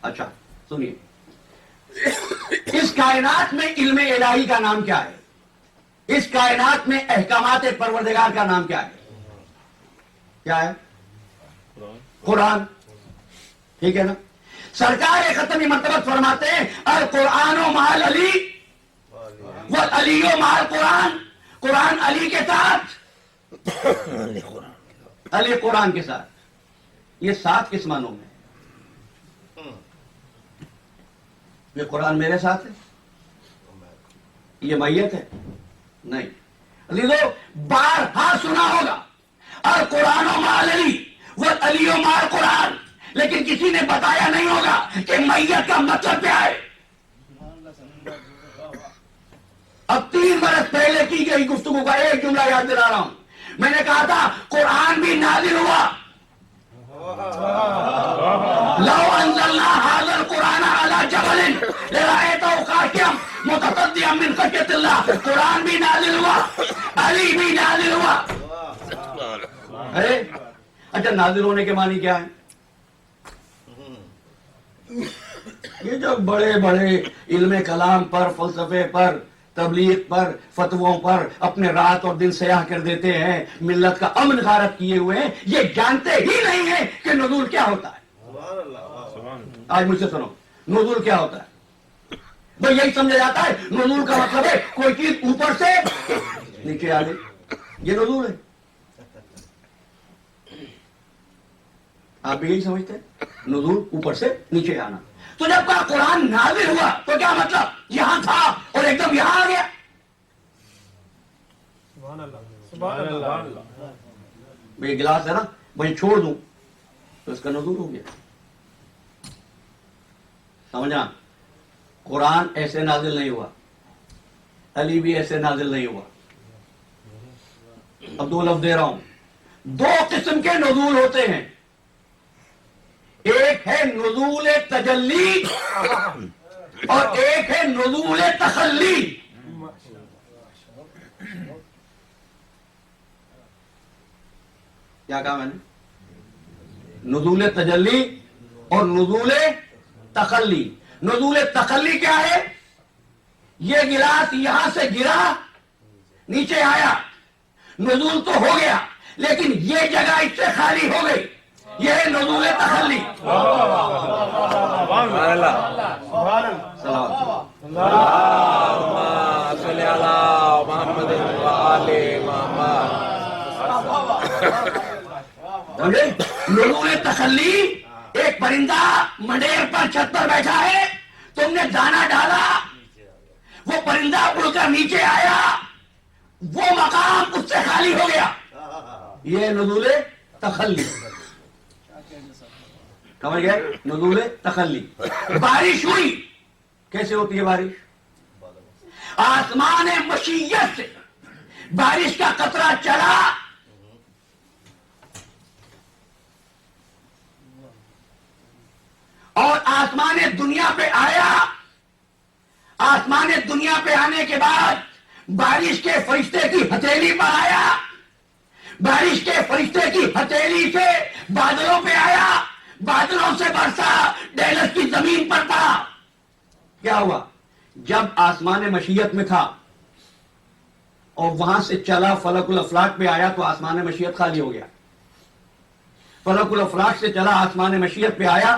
اچھا سنیے، اس کائنات میں علم الہی کا نام کیا ہے؟ اس کائنات میں احکامات پروردگار کا نام کیا ہے؟ کیا ہے؟ قرآن. ٹھیک ہے نا؟ سرکار ختمی مرتبہ فرماتے ہیں القرآن و مع علی والعلی و مع القرآن. قرآن علی کے ساتھ، علی قرآن کے ساتھ. یہ 7 کس معنوں میں؟ یہ قرآن میرے ساتھ ہے، یہ میت ہے؟ نہیں. عزیزو بارہا سنا ہوگا القرآن و مع علی والعلی و مع القرآن، لیکن کسی نے بتایا نہیں ہوگا کہ میت کا مطلب کیا ہے. اب 3 برس پہلے کی گئی گفتگو کا ایک جملہ یاد دلا رہا ہوں. میں نے کہا تھا قرآن بھی نازل ہوا. لو انزلنا هذا القرآن على جبل لرأيته خاشعا متصدعا من خشية الله. قرآن بھی نازل ہوا، علی بھی نازل ہوا. ارے اچھا، نازل ہونے کے معنی کیا ہے؟ یہ جو بڑے بڑے علم کلام پر، فلسفے پر، تبلیغ پر، فتووں پر اپنے رات اور دن سیاہ کر دیتے ہیں، ملت کا امن غارت کیے ہوئے ہیں، یہ جانتے ہی نہیں ہیں کہ نزول کیا ہوتا ہے. آج مجھ سے سنو، نزول کیا ہوتا ہے؟ بھئی یہی سمجھا جاتا ہے نزول کا مطلب ہے کوئی چیز اوپر سے نیچے آ گئی، یہ نزول ہے. آپ بھی یہی سمجھتے ہیں نزول اوپر سے نیچے آنا. تو جب کہا قرآن نازل ہوا تو کیا مطلب؟ یہاں تھا اور ایک دم یہاں آ گیا. بھئی گلاس ہے نا، وہیں چھوڑ دوں تو اس کا نزول ہو گیا. سمجھا؟ قرآن ایسے نازل نہیں ہوا، علی بھی ایسے نازل نہیں ہوا. اب 2 لفظ دے رہا ہوں. 2 قسم کے نزول ہوتے ہیں. ایک ہے نزول تجلی اور ایک ہے نزول تخلی. کیا کہا میں نے؟ نزول تجلی اور نزول تخلی. نزول تخلی کیا ہے؟ یہ گلاس یہاں سے گرا، نیچے آیا، نزول تو ہو گیا لیکن یہ جگہ اس سے خالی ہو گئی، یہ ہے نزول تخلی. سبحان اللہ. اللہم صلی علی محمد و آل محمد. نزول تخلی، ایک پرندہ منڈیر پر چھت پر بیٹھا ہے، تم نے دانا ڈالا، وہ پرندہ اڑ کر نیچے آیا، وہ مقام اس سے خالی ہو گیا، یہ نزول تخلی. سمجھ گئے؟ نزول تخلی. بارش ہوئی، کیسے ہوتی ہے بارش؟ آسمان مشیت سے بارش کا قطرہ چلا، اور آسمان دنیا پہ آیا. آسمان دنیا پہ آنے کے بعد بارش کے فرشتے کی ہتھیلی پر آیا، بارش کے فرشتے کی ہتھیلی سے بادلوں پہ آیا، بادلوں سے برسا، ڈیلس کی زمین پر پڑا. کیا ہوا؟ جب آسمان مشیت میں تھا اور وہاں سے چلا فلک الافلاک پہ آیا تو آسمان مشیت خالی ہو گیا. فلک الافلاک سے چلا آسمان مشیت پہ آیا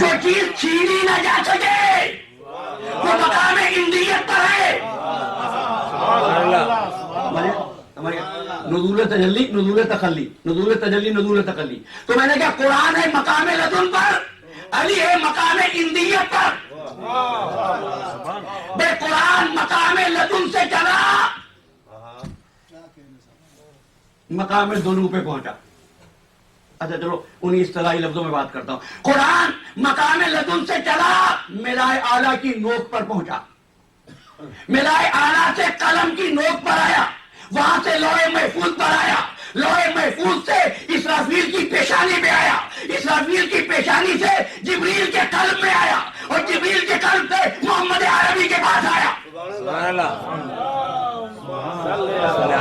جو چیز چھینی نہ جا سکے وہ مقام اندیت پر ہے. نزول تجلی، نزول تخلی، نزول تجلی، نزول تخلی. تو میں نے کہا قرآن ہے مقام لدن پر، علی ہے مقام اندیت پر. بے قرآن مقام لدن سے چلا مقام دنو پہ پہنچا. اچھا چلو انہی اصطلاحی لفظوں میں بات کرتا ہوں. قرآن مقام لدن سے چلا ملائے اعلیٰ کی نوک پر پہنچا، ملائے اعلیٰ سے قلم کی نوک پر آیا، وہاں سے لوح محفوظ پر آیا، لوح محفوظ سے اسرافیل کی پیشانی میں آیا، اسرافیل کی پیشانی سے جبریل کے قلب میں آیا، اور جبریل کے قلب سے محمد عربی کے پاس آیا. سبحان اللہ. صلی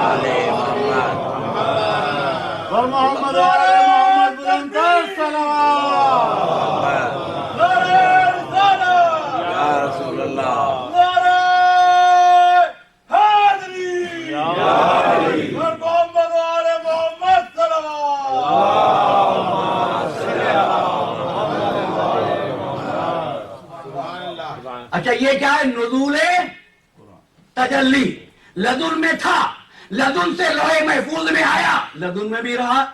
علی محمد. اور محمد علی محمد بلند کر صلوات. یا رسول اللہ. اچھا یہ کیا ہے؟ نزول تجلی. لدن میں تھا، لدن سے لوح محفوظ میں آیا، لدن میں بھی رہا،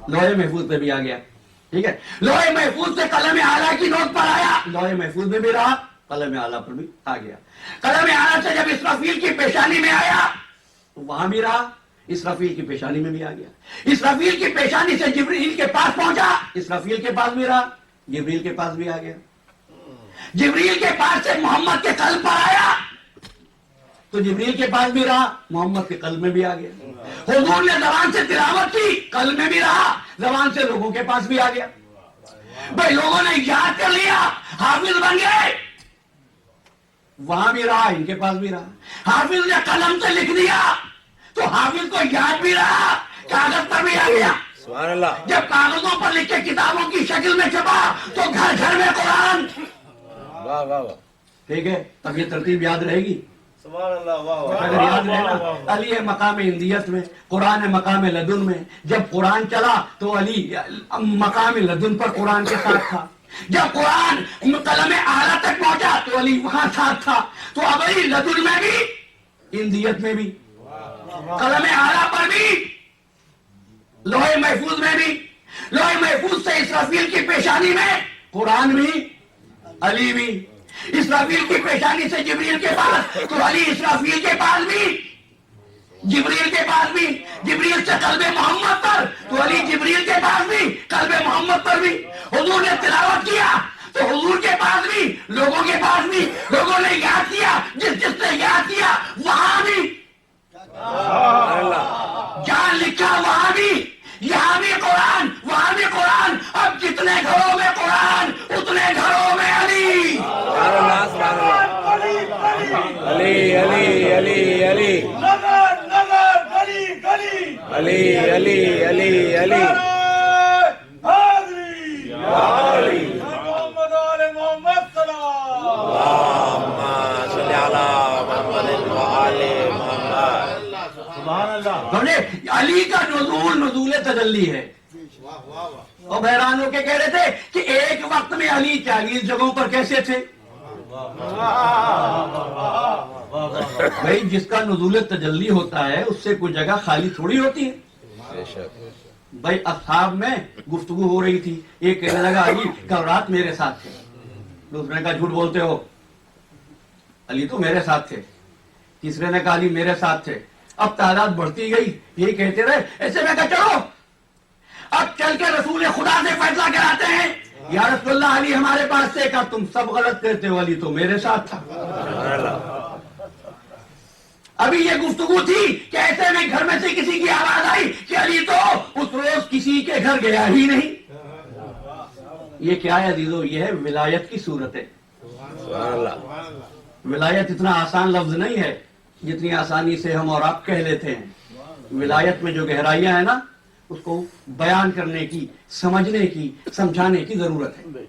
لوح محفوظ پہ بھی آ گیا. ٹھیک ہے، لوح محفوظ سے قلم اعلیٰ کی نوک پر آیا، لوح محفوظ میں بھی رہا، قلم اعلیٰ پر بھی آ گیا. قلم اعلیٰ سے جب اسرافیل کی پیشانی میں آیا تو وہاں بھی رہا، اسرافیل کی پیشانی میں بھی آ گیا. اسرافیل کی پیشانی سے جبریل کے پاس پہنچا، اسرافیل کے پاس بھی رہا، جبریل کے پاس بھی آ گیا. جبریل کے پاس سے محمد کے قلب پر آیا تو جبریل کے پاس بھی رہا، محمد کے قلب میں بھی آ گیا. حضور نے زبان سے تلاوت کی، قلب میں بھی رہا، زبان سے لوگوں کے پاس بھی آ گیا. بھائی لوگوں نے یاد کر لیا، حافظ بن گئے، وہاں بھی رہا، ان کے پاس بھی رہا. حافظ نے قلم سے لکھ دیا تو حافظ کو یاد بھی رہا، کاغذ پر بھی آ گیا. سبحان اللہ. جب کاغذوں پر لکھ کے کتابوں کی شکل میں چھپا تو گھر گھر میں قرآن. واہ واہ واہ. ٹھیک ہے، اب یہ ترتیب یاد رہے گی. سبحان اللہ. واہ واہ. اگر یاد رہے نا، علی ہے مقام اندیت میں، قرآن ہے مقام لدن میں. جب قرآن چلا تو علی مقام لدن پر قرآن کے ساتھ تھا. جب قرآن قلم اعلیٰ تک پہنچا تو علی وہاں ساتھ تھا. تو اب علی لدن میں بھی، اندیت میں بھی، قلم اعلیٰ پر بھی، لوح محفوظ میں بھی. لوح محفوظ سے اسرافیل کی پیشانی میں قرآن بھی، علی بھی. اسرافیل کی پیشانی سے جبریل کے پاس تو علی اسرافیل کے پاس بھی، جبریل کے پاس بھی. جبریل سے قلب محمد پر تو علی جبریل کے پاس بھی، قلب محمد پر بھی. حضور نے تلاوت کیا تو حضور کے پاس بھی، لوگوں کے پاس بھی. لوگوں نے یاد کیا، جس نے یاد کیا وہاں بھی. جہاں لکھا وہاں بھی، یہاں بھی قرآن، وہاں بھی قرآن. اب جتنے گھروں میں قرآن اتنے گھروں میں علی. سبحان اللہ. سبحان اللہ. علی علی علی علی علی علی علی علی. محمد علی محمد صلوات. اللہم صلی علی محمد وآل محمد. سبحان اللہ. بولے علی کا نزول نزول تجلی ہے. اور حیران ہو کے کہہ رہے تھے کہ ایک وقت میں علی 40 جگہوں پر کیسے تھے. بھائی جس کا نزول تجلی ہوتا ہے اس سے کوئی جگہ خالی تھوڑی ہوتی ہے. بے شک. بھائی اصحاب میں گفتگو ہو رہی تھی، ایک کہنے لگا علی کل رات میرے ساتھ تھے، دوسرے نے کہا جھوٹ بولتے ہو، علی تو میرے ساتھ تھے. تیسرے نے کہا علی میرے ساتھ تھے. اب تعداد بڑھتی گئی، یہ کہتے رہے. ایسے میں کہا چلو اب چل کے رسول خدا سے فیصلہ کراتے ہیں. یا رسول اللہ علی ہمارے پاس سے. کہا تم سب غلط کہتے ہو، علی تو میرے ساتھ تھا. ابھی یہ گفتگو تھی کہ ایسے میں گھر میں سے کسی کی آواز آئی کہ علی تو اس روز کسی کے گھر گیا ہی نہیں. یہ کیا ہے عزیزو؟ یہ ہے ولایت کی صورت ہے. سبحان اللہ. ولایت اتنا آسان لفظ نہیں ہے جتنی آسانی سے ہم اور آپ کہہ لیتے ہیں. ولایت میں جو گہرائیاں ہیں نا اس کو بیان کرنے کی، سمجھنے کی، سمجھانے کی ضرورت ہے.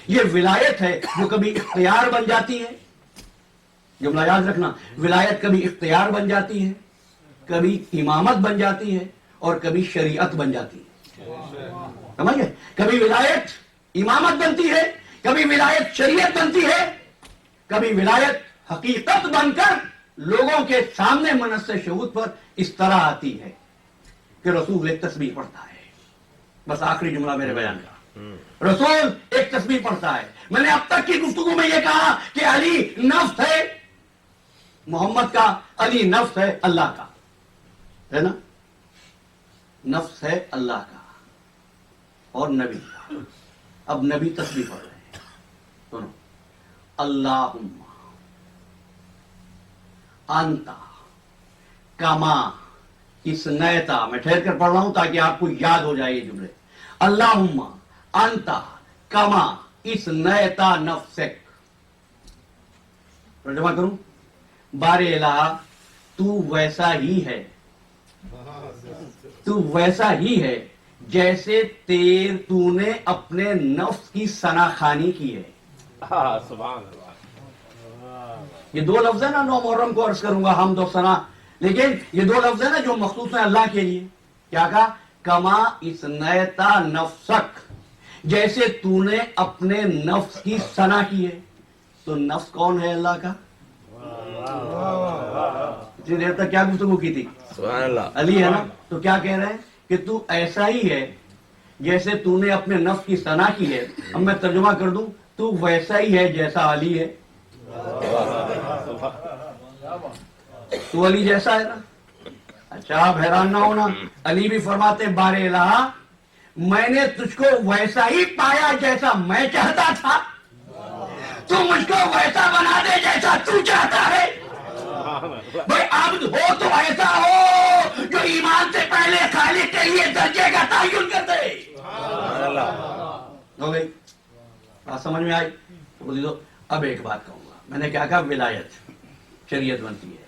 یہ ولایت ہے جو کبھی اختیار بن جاتی ہے. جملہ یاد رکھنا، ولایت کبھی اختیار بن جاتی ہے، کبھی امامت بن جاتی ہے، اور کبھی شریعت بن جاتی ہے. سمجھ گئے؟ کبھی ولایت امامت بنتی ہے، کبھی ولایت شریعت بنتی ہے، کبھی ولایت حقیقت بن کر لوگوں کے سامنے منصب شہود پر اس طرح آتی ہے کہ رسول ایک تسبیح پڑھتا ہے. بس آخری جملہ میرے بیان کا، رسول ایک تسبیح پڑھتا ہے. میں نے اب تک کی گفتگو میں یہ کہا کہ علی نفس ہے محمد کا، علی نفس ہے اللہ کا، ہے نا؟ نفس ہے اللہ کا اور نبی کا. اب نبی تسبیح پڑھ رہے ہیں، سنو، اللہم انتا کما اسنیتا. میں ٹھہر کر پڑھ رہا ہوں تاکہ آپ کو یاد ہو جائے یہ جملے. اللہم انتا کما اسنیتا نفسک. ترجمہ کروں، بار الہ تو ویسا ہی ہے، تو ویسا ہی ہے جیسے تو نے اپنے نفس کی ثنا خوانی کی ہے. سبحان اللہ. یہ دو لفظ ہیں نا، نو محرم کو عرض کروں گا حمد و ثنا، لیکن یہ دو لفظ ہیں نا جو مخصوص ہیں اللہ کے لیے. کیا کہا؟ کما اسنیتا نفسک، جیسے تو نے اپنے نفس کی ثنا کی ہے. تو نفس کون ہے؟ اللہ کا. اتنی دیر تک کیا گفتگو کی تھی؟ سبحان اللہ. علی ہے نا. تو کیا کہہ رہے ہیں کہ تو ایسا ہی ہے جیسے تو نے اپنے نفس کی ثنا کی ہے. اب میں ترجمہ کر دوں، تو ویسا ہی ہے جیسا علی ہے. تو علی جیسا ہے نا. اچھا آپ حیران نہ ہونا، علی بھی فرماتے بار الہ میں نے تجھ کو ویسا ہی پایا جیسا میں چاہتا تھا، تو مجھ کو ویسا بنا دے جیسا تو چاہتا ہے. بھائی عبد ہو تو ایسا ہو جو ایمان سے پہلے خالق کے لیے درجے کا تعین کر دے. ہو گئی بات سمجھ میں آئی؟ تو بولی دو. اب ایک بات کہوں گا، میں نے کیا کہا؟ ولایت شریعت بنتی ہے،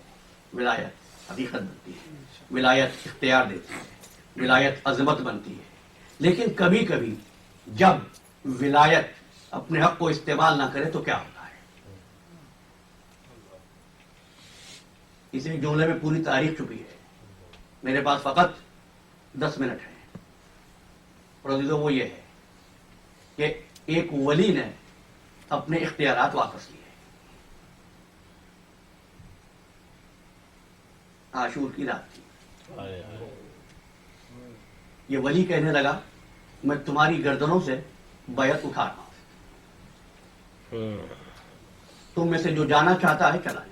ولایت حقیقت بنتی ہے، ولایت اختیار دیتی ہے، ولایت عظمت بنتی ہے. لیکن کبھی کبھی جب ولایت اپنے حق کو استعمال نہ کرے تو کیا ہوتا ہے؟ اس ایک جملے میں پوری تاریخ چھپی ہے. میرے پاس فقط 10 منٹ ہے. پروڈیوسر وہ یہ ہے کہ ایک ولی نے اپنے اختیارات واپس لیے. عاشور کی رات تھی. یہ ولی کہنے لگا میں تمہاری گردنوں سے بیعت اٹھا رہا ہوں، تم میں سے جو جانا چاہتا ہے چلا جائے.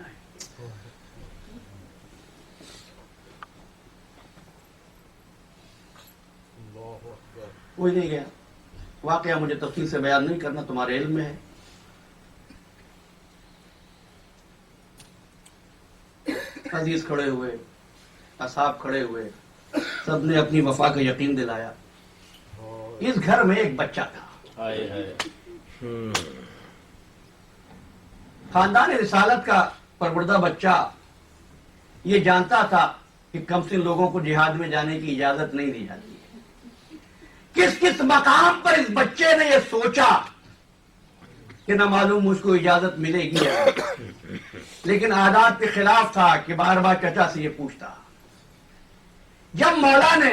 کوئی نہیں گیا. واقعہ مجھے تفصیل سے بیان نہیں کرنا، تمہارے علم میں ہے. عزیز کھڑے ہوئے، اصحاب کھڑے ہوئے، سب نے اپنی وفا کا یقین دلایا. اس گھر میں ایک بچہ تھا، خاندان رسالت کا پروردہ بچہ. یہ جانتا تھا کہ کم سے لوگوں کو جہاد میں جانے کی اجازت نہیں دی جاتی ہے. کس کس مقام پر اس بچے نے یہ سوچا کہ نہ معلوم مجھ کو اجازت ملے گی، لیکن عادات کے خلاف تھا کہ بار بار چچا سے یہ پوچھتا. جب مولا نے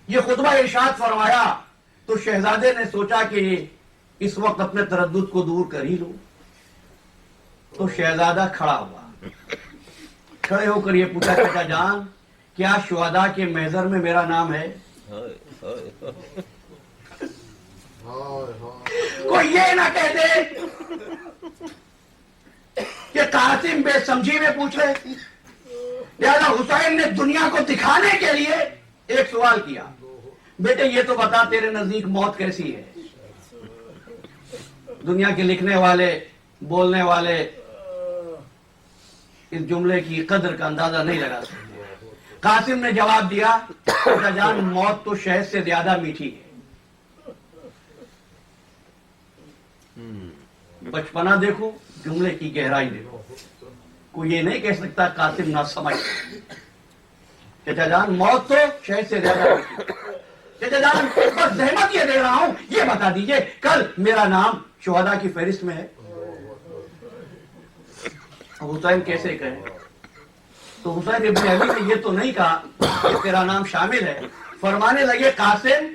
یہ خطبہ ارشاد فرمایا تو شہزادے نے سوچا کہ اس وقت اپنے تردد کو دور کر ہی لوں. تو شہزادہ کھڑا ہوا، کھڑے ہو کر یہ پوچھا چچا جان کیا شہداء کے محضر میں میرا نام ہے؟ کوئی یہ نہ کہہ دے کہ قاسم بے سمجھی میں پوچھ رہے. لہذا حسین نے دنیا کو دکھانے کے لیے ایک سوال کیا، بیٹے یہ تو بتا تیرے نزدیک موت کیسی ہے؟ دنیا کے لکھنے والے بولنے والے اس جملے کی قدر کا اندازہ نہیں لگا سکتے. قاسم نے جواب دیا چچا جان موت تو شہد سے زیادہ میٹھی ہے. بچپنا دیکھو، جملے کی گہرائی دیکھو. کوئی یہ نہیں کہہ سکتا قاسم نہ سمجھ. چچا جان موت تو شہد سے زیادہ میٹھی. چچا جان بس زحمت یہ دے رہا ہوں، یہ بتا دیجئے کل میرا نام شہداء کی فہرست میں ہے. اب حسین کیسے کہے؟ تو حسین ابن علی نے یہ تو نہیں کہا کہ تیرا نام شامل ہے. فرمانے لگے قاسم